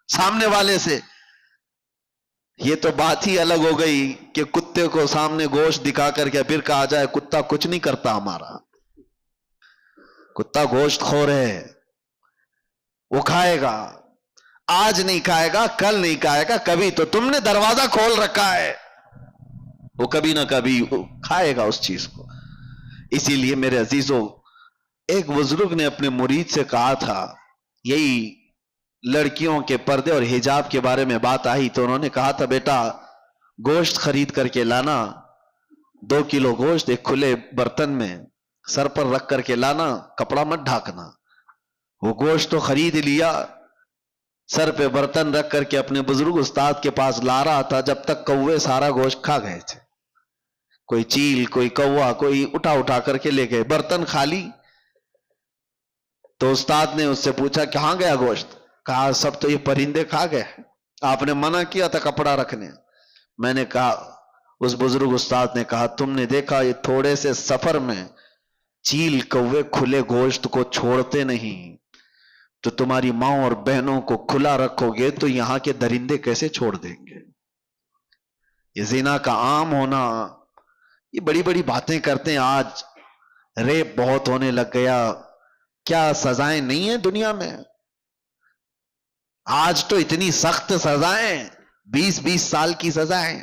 سامنے والے سے؟ یہ تو بات ہی الگ ہو گئی کہ کتے کو سامنے گوشت دکھا کر کے پھر کہا جائے کتا کچھ نہیں کرتا ہمارا، کتا گوشت خور ہے، وہ کھائے گا، آج نہیں کھائے گا، کل نہیں کھائے گا، کبھی تو تم نے دروازہ کھول رکھا ہے، وہ کبھی نہ کبھی کھائے گا اس چیز کو۔ اسی لیے میرے عزیزوں، ایک بزرگ نے اپنے مرید سے کہا تھا، یہی لڑکیوں کے پردے اور حجاب کے بارے میں بات آئی تو انہوں نے کہا تھا، بیٹا گوشت خرید کر کے لانا، 2 کلو گوشت ایک کھلے برتن میں سر پر رکھ کر کے لانا، کپڑا مت ڈھانکنا۔ وہ گوشت تو خرید لیا، سر پہ برتن رکھ کر کے اپنے بزرگ استاد کے پاس لا رہا تھا، جب تک کوے سارا گوشت کھا گئے تھے، کوئی چیل، کوئی کوا، کوئی اٹھا کر کے لے گئے، برتن خالی۔ تو استاد نے اس سے پوچھا کہاں گیا گوشت؟ کہا سب تو یہ پرندے کھا گئے، آپ نے منع کیا تھا کپڑا رکھنے۔ میں نے کہا، اس بزرگ استاد نے کہا، تم نے دیکھا یہ تھوڑے سے سفر میں چیل کوے کھلے گوشت کو چھوڑتے نہیں، تو تمہاری ماں اور بہنوں کو کھلا رکھو گے تو یہاں کے درندے کیسے چھوڑ دیں گے؟ یہ زنا کا عام ہونا، یہ بڑی بڑی باتیں کرتے ہیں۔ آج ریپ بہت ہونے لگ گیا، کیا سزائیں نہیں ہیں دنیا میں؟ آج تو اتنی سخت سزائیں، 20-20 سال کی سزائیں،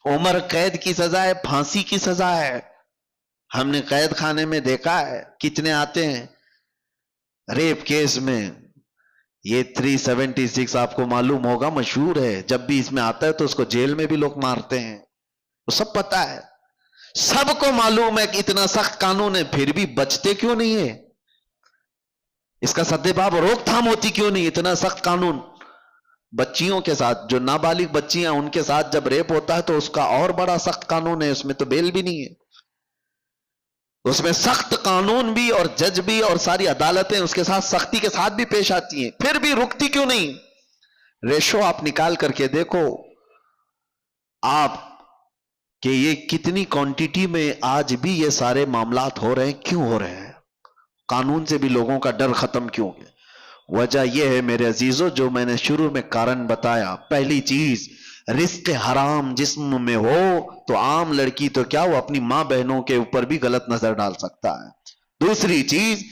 عمر قید کی سزا ہے، پھانسی کی سزا ہے. ہم نے قید خانے میں دیکھا ہے کتنے آتے ہیں ریپ کیس میں. یہ 376 آپ کو معلوم ہوگا، مشہور ہے. جب بھی اس میں آتا ہے تو اس کو جیل میں بھی لوگ مارتے ہیں. وہ سب پتا ہے، سب کو معلوم ہے کہ اتنا سخت قانون ہے، پھر بھی بچتے کیوں نہیں ہے؟ اس کا سدے باب روک تھام ہوتی کیوں نہیں؟ اتنا سخت قانون. بچیوں کے ساتھ، جو نابالغ بچیاں ان کے ساتھ جب ریپ ہوتا ہے تو اس کا اور بڑا سخت قانون ہے، اس میں تو بیل بھی نہیں ہے. اس میں سخت قانون بھی اور جج بھی اور ساری عدالتیں اس کے ساتھ سختی کے ساتھ بھی پیش آتی ہیں، پھر بھی رکتی کیوں نہیں؟ ریشو آپ نکال کر کے دیکھو آپ کہ یہ کتنی کوانٹیٹی میں آج بھی یہ سارے معاملات ہو رہے ہیں. کیوں ہو رہے ہیں؟ قانون سے بھی لوگوں کا ڈر ختم کیوں گیا؟ وجہ یہ ہے میرے عزیزو، جو میں نے شروع میں کارن بتایا. پہلی چیز، رزق حرام جسم میں ہو تو عام لڑکی تو کیا، وہ اپنی ماں بہنوں کے اوپر بھی غلط نظر ڈال سکتا ہے. دوسری چیز،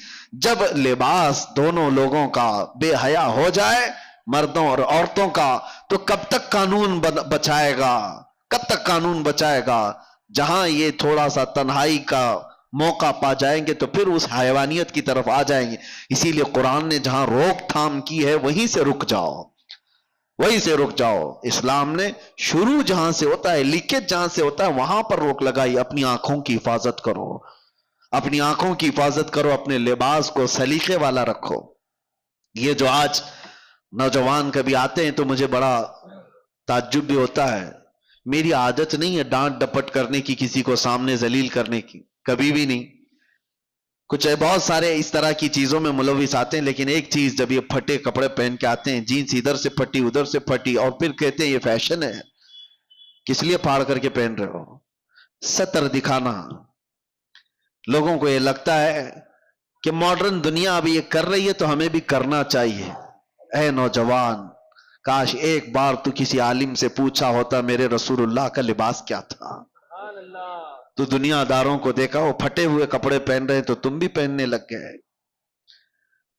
جب لباس دونوں لوگوں کا بے حیا ہو جائے، مردوں اور عورتوں کا، تو کب تک قانون بچائے گا؟ کب تک قانون بچائے گا؟ جہاں یہ تھوڑا سا تنہائی کا موقع پا جائیں گے تو پھر اس حیوانیت کی طرف آ جائیں گے. اسی لیے قرآن نے جہاں روک تھام کی ہے وہیں سے رک جاؤ، وہیں سے رک جاؤ. اسلام نے شروع جہاں سے ہوتا ہے، لیکیج جہاں سے ہوتا ہے، وہاں پر روک لگائی. اپنی آنکھوں کی حفاظت کرو، اپنی آنکھوں کی حفاظت کرو، اپنے لباس کو سلیقے والا رکھو. یہ جو آج نوجوان کبھی آتے ہیں تو مجھے بڑا تعجب بھی ہوتا ہے. میری عادت نہیں ہے ڈانٹ ڈپٹ کرنے کی، کسی کو سامنے ذلیل کرنے کی، کبھی بھی نہیں. کچھ بہت سارے اس طرح کی چیزوں میں ملوث آتے ہیں، لیکن ایک چیز، جب یہ پھٹے کپڑے پہن کے آتے ہیں، جینس ادھر سے پھٹی ادھر سے پھٹی، اور پھر کہتے ہیں یہ فیشن ہے. کس لیے پھاڑ کر کے پہن رہے ہو؟ ستر دکھانا. لوگوں کو یہ لگتا ہے کہ ماڈرن دنیا ابھی یہ کر رہی ہے تو ہمیں بھی کرنا چاہیے. اے نوجوان، کاش ایک بار تو کسی عالم سے پوچھا ہوتا میرے رسول اللہ کا لباس کیا تھا. تو دنیا داروں کو دیکھا وہ پھٹے ہوئے کپڑے پہن رہے تو تم بھی پہننے لگ گئے.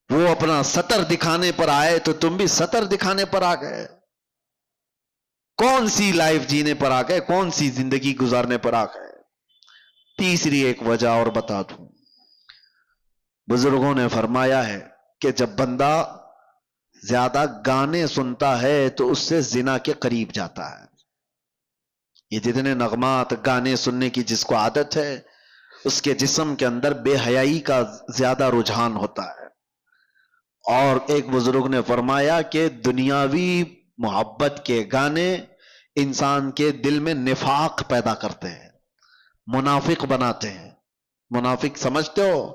وہ اپنا سطر دکھانے پر آئے تو تم بھی سطر دکھانے پر آ گئے. کون سی لائف جینے پر آ گئے؟ کون سی زندگی گزارنے پر آ گئے؟ تیسری ایک وجہ اور بتا دوں، بزرگوں نے فرمایا ہے کہ جب بندہ زیادہ گانے سنتا ہے تو اس سے زنا کے قریب جاتا ہے. یہ جتنے نغمات، گانے سننے کی جس کو عادت ہے، اس کے جسم کے اندر بے حیائی کا زیادہ رجحان ہوتا ہے. اور ایک بزرگ نے فرمایا کہ دنیاوی محبت کے گانے انسان کے دل میں نفاق پیدا کرتے ہیں، منافق بناتے ہیں. منافق سمجھتے ہو؟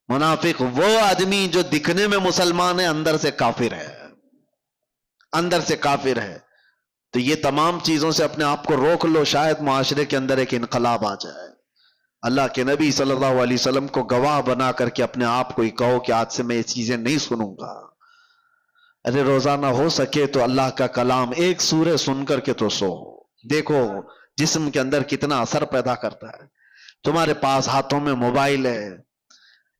منافق وہ آدمی جو دکھنے میں مسلمان ہے، اندر سے کافر ہے، اندر سے کافر ہے. تو یہ تمام چیزوں سے اپنے آپ کو روک لو، شاید معاشرے کے اندر ایک انقلاب آ جائے. اللہ کے نبی صلی اللہ علیہ وسلم کو گواہ بنا کر کے اپنے آپ کو ہی کہو کہ آج سے میں یہ چیزیں نہیں سنوں گا. ارے روزانہ ہو سکے تو اللہ کا کلام ایک سورہ سن کر کے تو سو. دیکھو جسم کے اندر کتنا اثر پیدا کرتا ہے. تمہارے پاس ہاتھوں میں موبائل ہے،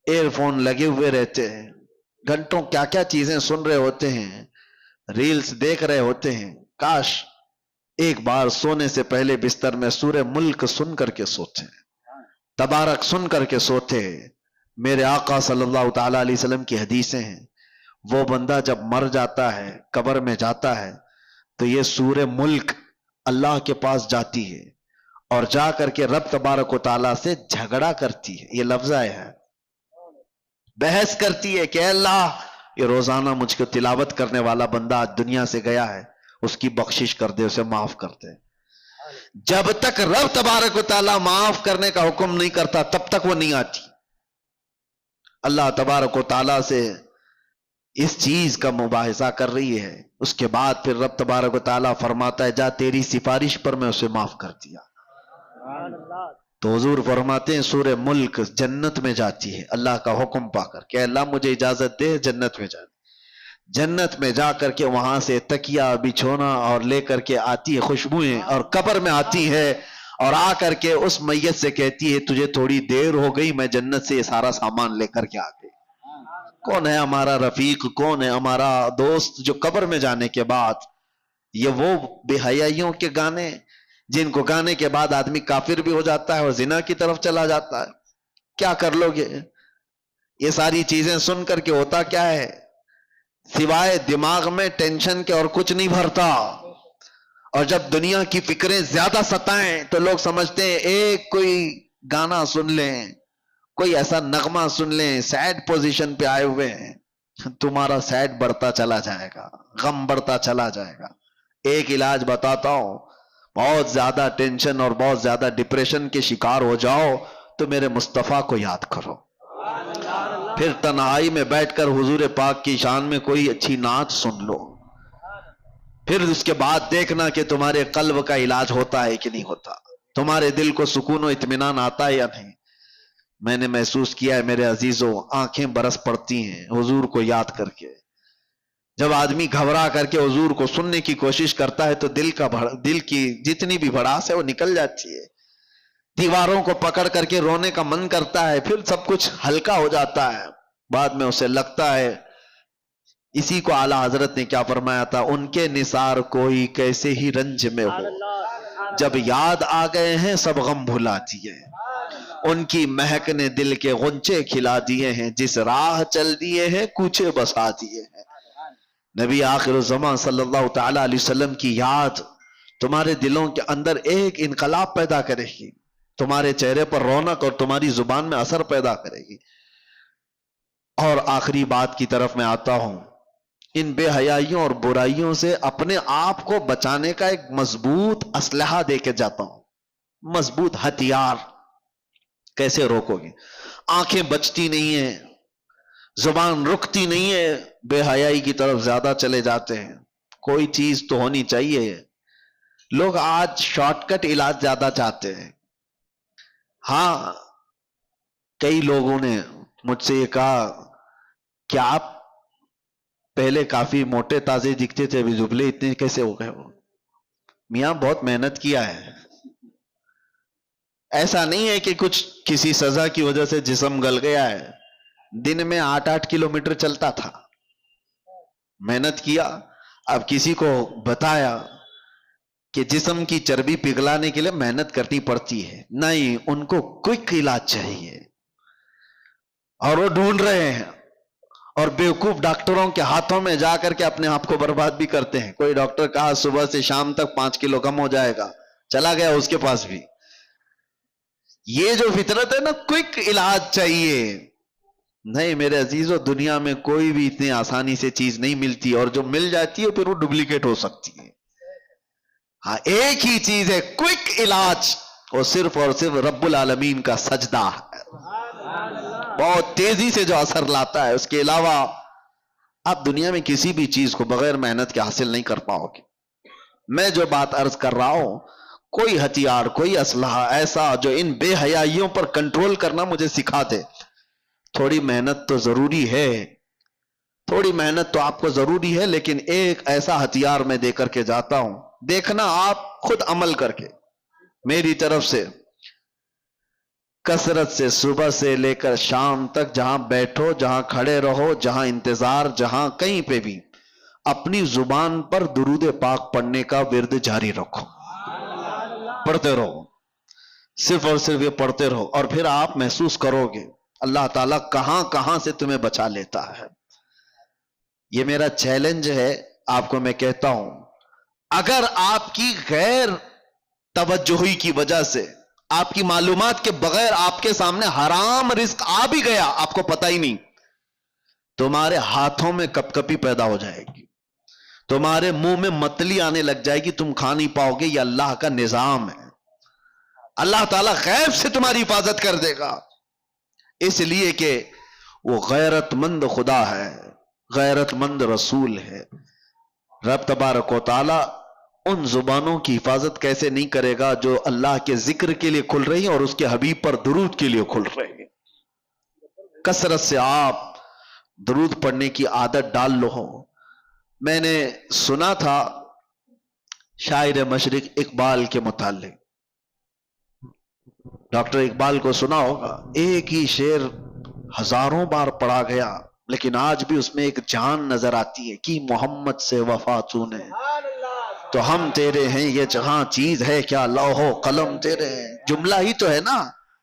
ایئر فون لگے ہوئے رہتے ہیں، گھنٹوں کیا کیا چیزیں سن رہے ہوتے ہیں، ریلز دیکھ رہے ہوتے ہیں. کاش ایک بار سونے سے پہلے بستر میں سورہ ملک سن کر کے سوتے، تبارک سن کر کے سوتے. میرے آقا صلی اللہ تعالی علیہ وسلم کی حدیثیں ہیں، وہ بندہ جب مر جاتا ہے، قبر میں جاتا ہے، تو یہ سورہ ملک اللہ کے پاس جاتی ہے اور جا کر کے رب تبارک و تعالیٰ سے جھگڑا کرتی ہے. یہ لفظ ہے، بحث کرتی ہے کہ اے اللہ، یہ روزانہ مجھ کو تلاوت کرنے والا بندہ آج دنیا سے گیا ہے، اس کی بخشش کر دے، اسے معاف کر دے. جب تک رب تبارک و تعالیٰ معاف کرنے کا حکم نہیں کرتا تب تک وہ نہیں آتی. اللہ تبارک و تعالیٰ سے اس چیز کا مباحثہ کر رہی ہے، اس کے بعد پھر رب تبارک و تعالیٰ فرماتا ہے جا تیری سفارش پر میں اسے معاف کر دیا. تو حضور فرماتے ہیں سورہ ملک جنت میں جاتی ہے اللہ کا حکم پا کر کہ اللہ مجھے اجازت دے جنت میں جانے. جنت میں جا کر کے وہاں سے تکیہ بچھونا اور لے کر کے آتی ہے خوشبوئیں، اور قبر میں آتی ہے اور آ کر کے اس میت سے کہتی ہے تجھے تھوڑی دیر ہو گئی، میں جنت سے یہ سارا سامان لے کر کے آ گئی. کون ہے ہمارا رفیق، کون ہے ہمارا دوست جو قبر میں جانے کے بعد، یہ وہ بے حیائیوں کے گانے جن کو گانے کے بعد آدمی کافر بھی ہو جاتا ہے اور زنا کی طرف چلا جاتا ہے. کیا کر لو گے؟ یہ ساری چیزیں سن کر کے ہوتا کیا ہے؟ سوائے دماغ میں ٹینشن کے اور کچھ نہیں بھرتا. اور جب دنیا کی فکریں زیادہ ستائیں تو لوگ سمجھتے ہیں ایک کوئی گانا سن لیں، کوئی ایسا نغمہ سن لیں، سیڈ پوزیشن پہ آئے ہوئے ہیں، تمہارا سیڈ بڑھتا چلا جائے گا، غم بڑھتا چلا جائے گا. ایک علاج بتاتا ہوں، بہت زیادہ ٹینشن اور بہت زیادہ ڈپریشن کے شکار ہو جاؤ تو میرے مصطفیٰ کو یاد کرو، پھر تنہائی میں بیٹھ کر حضور پاک کی شان میں کوئی اچھی نعت سن لو، پھر اس کے بعد دیکھنا کہ تمہارے قلب کا علاج ہوتا ہے کہ نہیں ہوتا، تمہارے دل کو سکون و اطمینان آتا ہے یا نہیں. میں نے محسوس کیا ہے میرے عزیزوں، آنکھیں برس پڑتی ہیں حضور کو یاد کر کے. جب آدمی گھبرا کر کے حضور کو سننے کی کوشش کرتا ہے تو دل کی جتنی بھی بھڑاس ہے وہ نکل جاتی ہے. دیواروں کو پکڑ کر کے رونے کا من کرتا ہے، پھر سب کچھ ہلکا ہو جاتا ہے. بعد میں اسے لگتا ہے، اسی کو اعلیٰ حضرت نے کیا فرمایا تھا، ان کے نثار کوئی کیسے ہی رنج میں ہو، جب یاد آ گئے ہیں سب غم بھلا دیے، ان کی مہک نے دل کے غنچے کھلا دیے ہیں، جس راہ چل دیے ہیں کوچے بسا دیے ہیں. نبی آخر الزمان صلی اللہ تعالی علیہ وسلم کی یاد تمہارے دلوں کے اندر ایک انقلاب پیدا کرے گی، تمہارے چہرے پر رونق اور تمہاری زبان میں اثر پیدا کرے گی. اور آخری بات کی طرف میں آتا ہوں، ان بے حیائیوں اور برائیوں سے اپنے آپ کو بچانے کا ایک مضبوط اسلحہ دے کے جاتا ہوں، مضبوط ہتھیار. کیسے روکو گے؟ آنکھیں بچتی نہیں ہیں، زبان رکتی نہیں ہے، بے حیائی کی طرف زیادہ چلے جاتے ہیں. کوئی چیز تو ہونی چاہیے. لوگ آج شارٹ کٹ علاج زیادہ چاہتے ہیں. ہاں، کئی لوگوں نے مجھ سے یہ کہا کہ آپ پہلے کافی موٹے تازے دکھتے تھے، ابھی دبلے اتنے کیسے ہو گئے؟ وہ میاں بہت محنت کیا ہے. ایسا نہیں ہے کہ کچھ کسی سزا کی وجہ سے جسم گل گیا ہے. دن میں 8 کلومیٹر چلتا تھا، محنت کیا. اب کسی کو بتایا کہ جسم کی چربی پگھلانے کے لیے محنت کرنی پڑتی ہے، نہیں، ان کو کوئک علاج چاہیے اور وہ ڈھونڈ رہے ہیں، اور بیوقوف ڈاکٹروں کے ہاتھوں میں جا کر کے اپنے آپ کو برباد بھی کرتے ہیں. کوئی ڈاکٹر کہا صبح سے شام تک 5 کلو کم ہو جائے گا، چلا گیا اس کے پاس بھی. یہ جو فطرت ہے نا، کوئک علاج چاہیے. نہیں میرے عزیزو، دنیا میں کوئی بھی اتنی آسانی سے چیز نہیں ملتی، اور جو مل جاتی ہے پھر وہ ڈپلیکیٹ ہو سکتی ہے. ہاں، ایک ہی چیز ہے کوئک علاج، وہ صرف اور صرف رب العالمین کا سجدہ ہے، بہت تیزی سے جو اثر لاتا ہے. اس کے علاوہ آپ دنیا میں کسی بھی چیز کو بغیر محنت کے حاصل نہیں کر پاؤ گے. میں جو بات عرض کر رہا ہوں، کوئی ہتھیار، کوئی اسلحہ ایسا جو ان بے حیائیوں پر کنٹرول کرنا مجھے سکھا دے. تھوڑی محنت تو ضروری ہے، تھوڑی محنت تو آپ کو ضروری ہے، لیکن ایک ایسا ہتھیار میں دے کر کے جاتا ہوں، دیکھنا آپ خود عمل کر کے. میری طرف سے کثرت سے صبح سے لے کر شام تک جہاں بیٹھو، جہاں کھڑے رہو، جہاں انتظار، جہاں کہیں پہ بھی اپنی زبان پر درود پاک پڑھنے کا ورد جاری رکھو، پڑھتے رہو، صرف اور صرف یہ پڑھتے رہو. اور پھر آپ محسوس کرو گے اللہ تعالیٰ کہاں کہاں سے تمہیں بچا لیتا ہے. یہ میرا چیلنج ہے آپ کو. میں کہتا ہوں، اگر آپ کی غیر توجہی کی وجہ سے، آپ کی معلومات کے بغیر آپ کے سامنے حرام رزق آ بھی گیا، آپ کو پتہ ہی نہیں، تمہارے ہاتھوں میں کپ کپی پیدا ہو جائے گی، تمہارے منہ میں متلی آنے لگ جائے گی، تم کھا نہیں پاؤ گے. یہ اللہ کا نظام ہے. اللہ تعالیٰ غیب سے تمہاری حفاظت کر دے گا، اس لیے کہ وہ غیرت مند خدا ہے، غیرت مند رسول ہے. رب تبارک و تعالی ان زبانوں کی حفاظت کیسے نہیں کرے گا جو اللہ کے ذکر کے لیے کھل رہی ہیں اور اس کے حبیب پر درود کے لیے کھل رہے ہیں. کثرت سے آپ درود پڑھنے کی عادت ڈال لو. میں نے سنا تھا شاعر مشرق اقبال کے متعلق، ڈاکٹر اقبال کو سنا ہوگا، ایک ہی شعر ہزاروں بار پڑھا گیا لیکن آج بھی اس میں ایک جان نظر آتی ہے کہ محمد سے وفا تونے تو ہم تیرے ہیں، یہ جہاں چیز ہے کیا لوح و قلم تیرے ہیں. جملہ ہی تو ہے نا،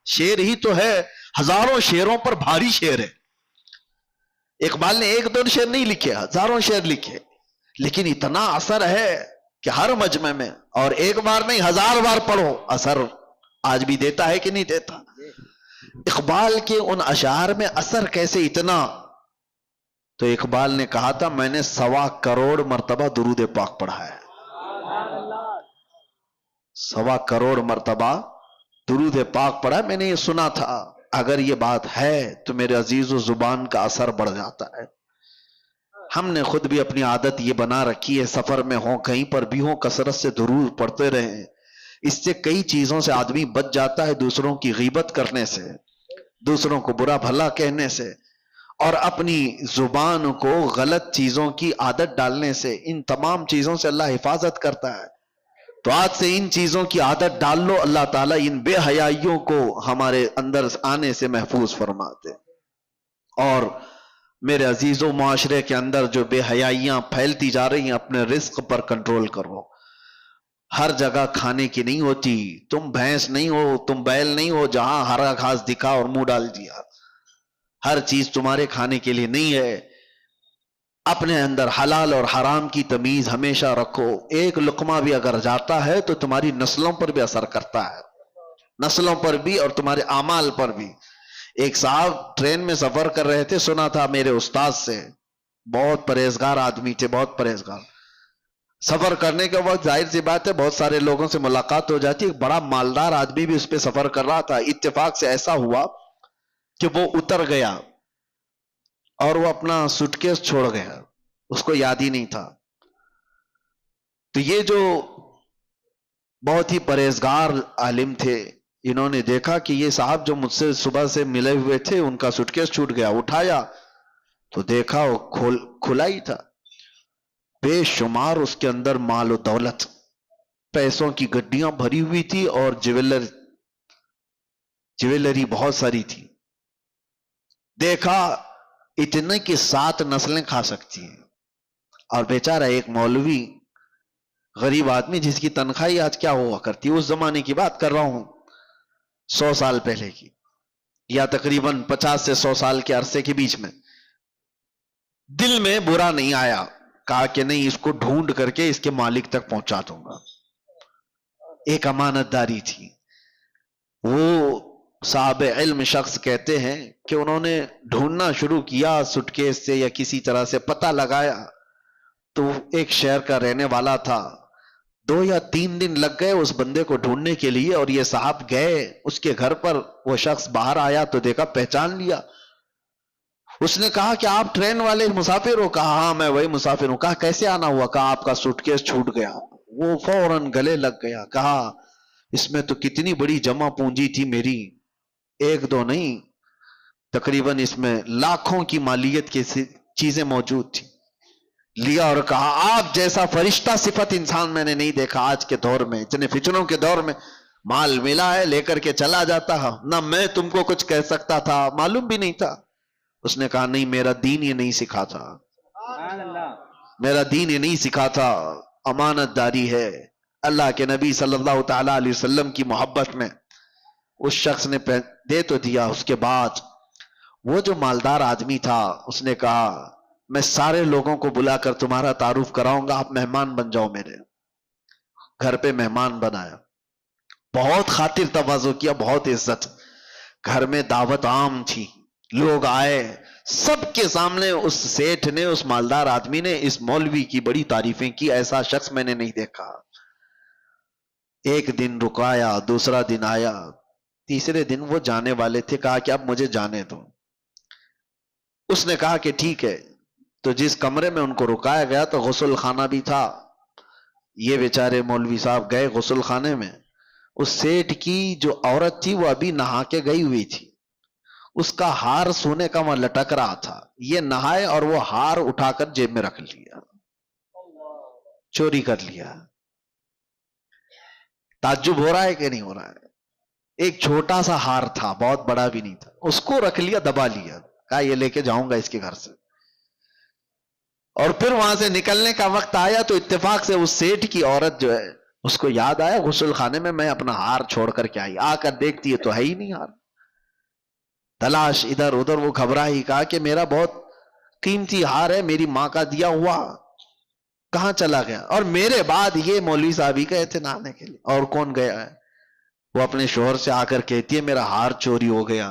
شعر ہی تو ہے، ہزاروں شعروں پر بھاری شعر ہے. اقبال نے ایک دو شعر نہیں لکھے، ہزاروں شعر لکھے، لیکن اتنا اثر ہے کہ ہر مجمع میں، اور ایک بار نہیں 1000 بار پڑھو اثر آج بھی دیتا ہے کہ نہیں دیتا. اقبال کے ان اشعار میں اثر کیسے اتنا؟ تو اقبال نے کہا تھا میں نے 1.25 کروڑ مرتبہ درود پاک پڑھا ہے. 1.25 کروڑ مرتبہ درود پاک پڑھا. میں نے یہ سنا تھا اگر یہ بات ہے تو میرے عزیز و زبان کا اثر بڑھ جاتا ہے. ہم نے خود بھی اپنی عادت یہ بنا رکھی ہے، سفر میں ہوں کہیں پر بھی ہوں کثرت سے درود پڑھتے رہیں. اس سے کئی چیزوں سے آدمی بچ جاتا ہے، دوسروں کی غیبت کرنے سے، دوسروں کو برا بھلا کہنے سے، اور اپنی زبان کو غلط چیزوں کی عادت ڈالنے سے. ان تمام چیزوں سے اللہ حفاظت کرتا ہے. تو آج سے ان چیزوں کی عادت ڈال لو، اللہ تعالیٰ ان بے حیائیوں کو ہمارے اندر آنے سے محفوظ فرماتے. اور میرے عزیزوں، معاشرے کے اندر جو بے حیائیاں پھیلتی جا رہی ہیں، اپنے رزق پر کنٹرول کرو. ہر جگہ کھانے کی نہیں ہوتی. تم بھینس نہیں ہو، تم بیل نہیں ہو جہاں ہرا گھاس دکھا اور منہ ڈال دیا. ہر چیز تمہارے کھانے کے لیے نہیں ہے. اپنے اندر حلال اور حرام کی تمیز ہمیشہ رکھو. ایک لقمہ بھی اگر جاتا ہے تو تمہاری نسلوں پر بھی اثر کرتا ہے، نسلوں پر بھی اور تمہارے اعمال پر بھی. ایک صاحب ٹرین میں سفر کر رہے تھے، سنا تھا میرے استاد سے، بہت پرہیزگار آدمی تھے، بہت پرہیزگار. سفر کرنے کے وقت ظاہر سی بات ہے بہت سارے لوگوں سے ملاقات ہو جاتی. ایک بڑا مالدار آدمی بھی اس پہ سفر کر رہا تھا. اتفاق سے ایسا ہوا کہ وہ اتر گیا اور وہ اپنا سوٹ کیس چھوڑ گیا، اس کو یاد ہی نہیں تھا. تو یہ جو بہت ہی پرہیزگار عالم تھے، انہوں نے دیکھا کہ یہ صاحب جو مجھ سے صبح سے ملے ہوئے تھے ان کا سوٹ کیس چھوٹ گیا. اٹھایا تو دیکھا وہ کھلا ہی تھا. بے شمار اس کے اندر مال و دولت، پیسوں کی گڈیاں بھری ہوئی تھی اور جویلری بہت ساری تھی. دیکھا اتنے کی 7 نسلیں کھا سکتی ہیں. اور بیچارہ ایک مولوی غریب آدمی جس کی تنخواہ آج کیا ہوا کرتی، اس زمانے کی بات کر رہا ہوں 100 سال پہلے کی، یا تقریباً 50 سے 100 سال کے عرصے کے بیچ میں. دل میں برا نہیں آیا، کہا کہ نہیں اس کو ڈھونڈ کر کے اس کے مالک تک پہنچا دوں گا. ایک امانت داری تھی. وہ صاحب علم شخص کہتے ہیں کہ انہوں نے ڈھونڈنا شروع کیا سوٹ کیس سے یا کسی طرح سے پتہ لگایا تو ایک شہر کا رہنے والا تھا. 2 یا 3 دن لگ گئے اس بندے کو ڈھونڈنے کے لیے، اور یہ صاحب گئے اس کے گھر پر. وہ شخص باہر آیا تو دیکھا، پہچان لیا. اس نے کہا کہ آپ ٹرین والے مسافر ہو؟ کہا ہاں میں وہی مسافر ہوں. کہا کیسے آنا ہوا؟ کہا آپ کا سوٹ کیس چھوٹ گیا. وہ فوراً گلے لگ گیا. کہا اس میں تو کتنی بڑی جمع پونجی تھی میری، 1 2 نہیں، تقریباً اس میں لاکھوں کی مالیت کی چیزیں موجود تھی. لیا اور کہا آپ جیسا فرشتہ صفت انسان میں نے نہیں دیکھا آج کے دور میں، اتنے فتنوں کے دور میں. مال ملا ہے لے کر کے چلا جاتا ہے، نہ میں تم کو کچھ کہہ سکتا تھا، معلوم بھی نہیں تھا. اس نے کہا نہیں میرا دین یہ نہیں سکھا تھا، میرا دین یہ نہیں سکھا تھا. امانت داری ہے. اللہ کے نبی صلی اللہ تعالی علیہ وسلم کی محبت میں اس شخص نے دے تو دیا. اس کے بعد وہ جو مالدار آدمی تھا اس نے کہا میں سارے لوگوں کو بلا کر تمہارا تعارف کراؤں گا، آپ مہمان بن جاؤ. میرے گھر پہ مہمان بنایا، بہت خاطر تواضع کیا، بہت عزت. گھر میں دعوت عام تھی، لوگ آئے، سب کے سامنے اس سیٹھ نے، اس مالدار آدمی نے اس مولوی کی بڑی تعریفیں کی. ایسا شخص میں نے نہیں دیکھا. ایک دن رکایا، دوسرا دن آیا، تیسرے دن وہ جانے والے تھے. کہا کہ اب مجھے جانے دو. اس نے کہا کہ ٹھیک ہے. تو جس کمرے میں ان کو رکایا گیا تو غسل خانہ بھی تھا. یہ بیچارے مولوی صاحب گئے غسل خانے میں. اس سیٹھ کی جو عورت تھی وہ ابھی نہا کے گئی ہوئی تھی، اس کا ہار سونے کا وہاں لٹک رہا تھا. یہ نہائے اور وہ ہار اٹھا کر جیب میں رکھ لیا، چوری کر لیا. تعجب ہو رہا ہے کہ نہیں ہو رہا ہے؟ ایک چھوٹا سا ہار تھا، بہت بڑا بھی نہیں تھا، اس کو رکھ لیا، دبا لیا. کہا یہ لے کے جاؤں گا اس کے گھر سے. اور پھر وہاں سے نکلنے کا وقت آیا تو اتفاق سے اس سیٹھ کی عورت جو ہے اس کو یاد آیا غسل خانے میں اپنا ہار چھوڑ کر کے آئی. آ کر دیکھتی ہے تو ہے ہی نہیں ہار. تلاش ادھر ادھر، وہ گھبرائی، کہا کہ میرا بہت قیمتی ہار ہے، میری ماں کا دیا ہوا، کہاں چلا گیا؟ اور میرے بعد یہ مولوی صاحب ہی گئے تھے نہانے کے لیے، اور کون گیا ہے؟ وہ اپنے شوہر سے آ کر کہتی ہے میرا ہار چوری ہو گیا،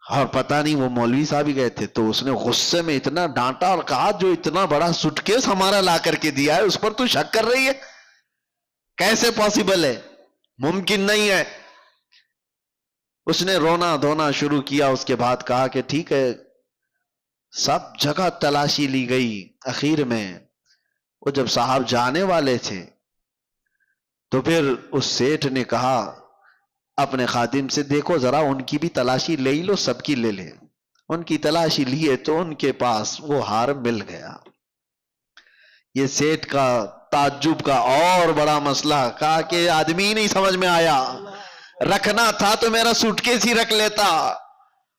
اور پتہ نہیں وہ مولوی صاحب ہی گئے تھے. تو اس نے غصے میں اتنا ڈانٹا اور کہا جو اتنا بڑا سوٹ کیس ہمارا لا کر کے دیا ہے اس پر تو شک کر رہی ہے؟ کیسے پاسبل ہے؟ ممکن نہیں ہے. اس نے رونا دھونا شروع کیا. اس کے بعد کہا کہ ٹھیک ہے، سب جگہ تلاشی لی گئی. اخیر میں وہ جب صاحب جانے والے تھے تو پھر اس سیٹھ نے کہا اپنے خادم سے دیکھو ذرا ان کی بھی تلاشی لے لو، سب کی لے لے. ان کی تلاشی لیے تو ان کے پاس وہ ہار مل گیا. یہ سیٹھ کا تعجب کا اور بڑا مسئلہ، کہا کہ آدمی نہیں سمجھ میں آیا، رکھنا تھا تو میرا سوٹ کیس ہی رکھ لیتا،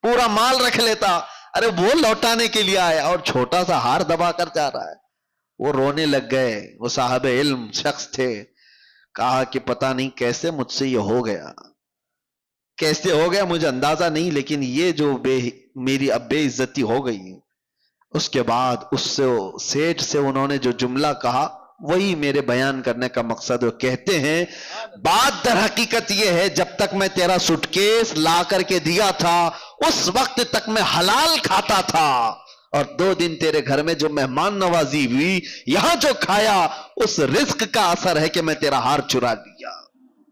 پورا مال رکھ لیتا. ارے وہ لوٹانے کے لیے آیا اور چھوٹا سا ہار دبا کر جا رہا ہے. وہ رونے لگ گئے. وہ صاحب علم شخص تھے. کہا کہ پتہ نہیں کیسے مجھ سے یہ ہو گیا، کیسے ہو گیا مجھے اندازہ نہیں، لیکن یہ جو میری اب بے عزتی ہو گئی. اس کے بعد اس سے سیٹھ سے انہوں نے جو جملہ کہا وہی میرے بیان کرنے کا مقصد. وہ کہتے ہیں بات در حقیقت یہ ہے جب تک میں تیرا سوٹ کیس لا کر کے دیا تھا اس وقت تک میں حلال کھاتا تھا، اور 2 دن تیرے گھر میں جو مہمان نوازی ہوئی، یہاں جو کھایا اس رزق کا اثر ہے کہ میں تیرا ہار چرا لی.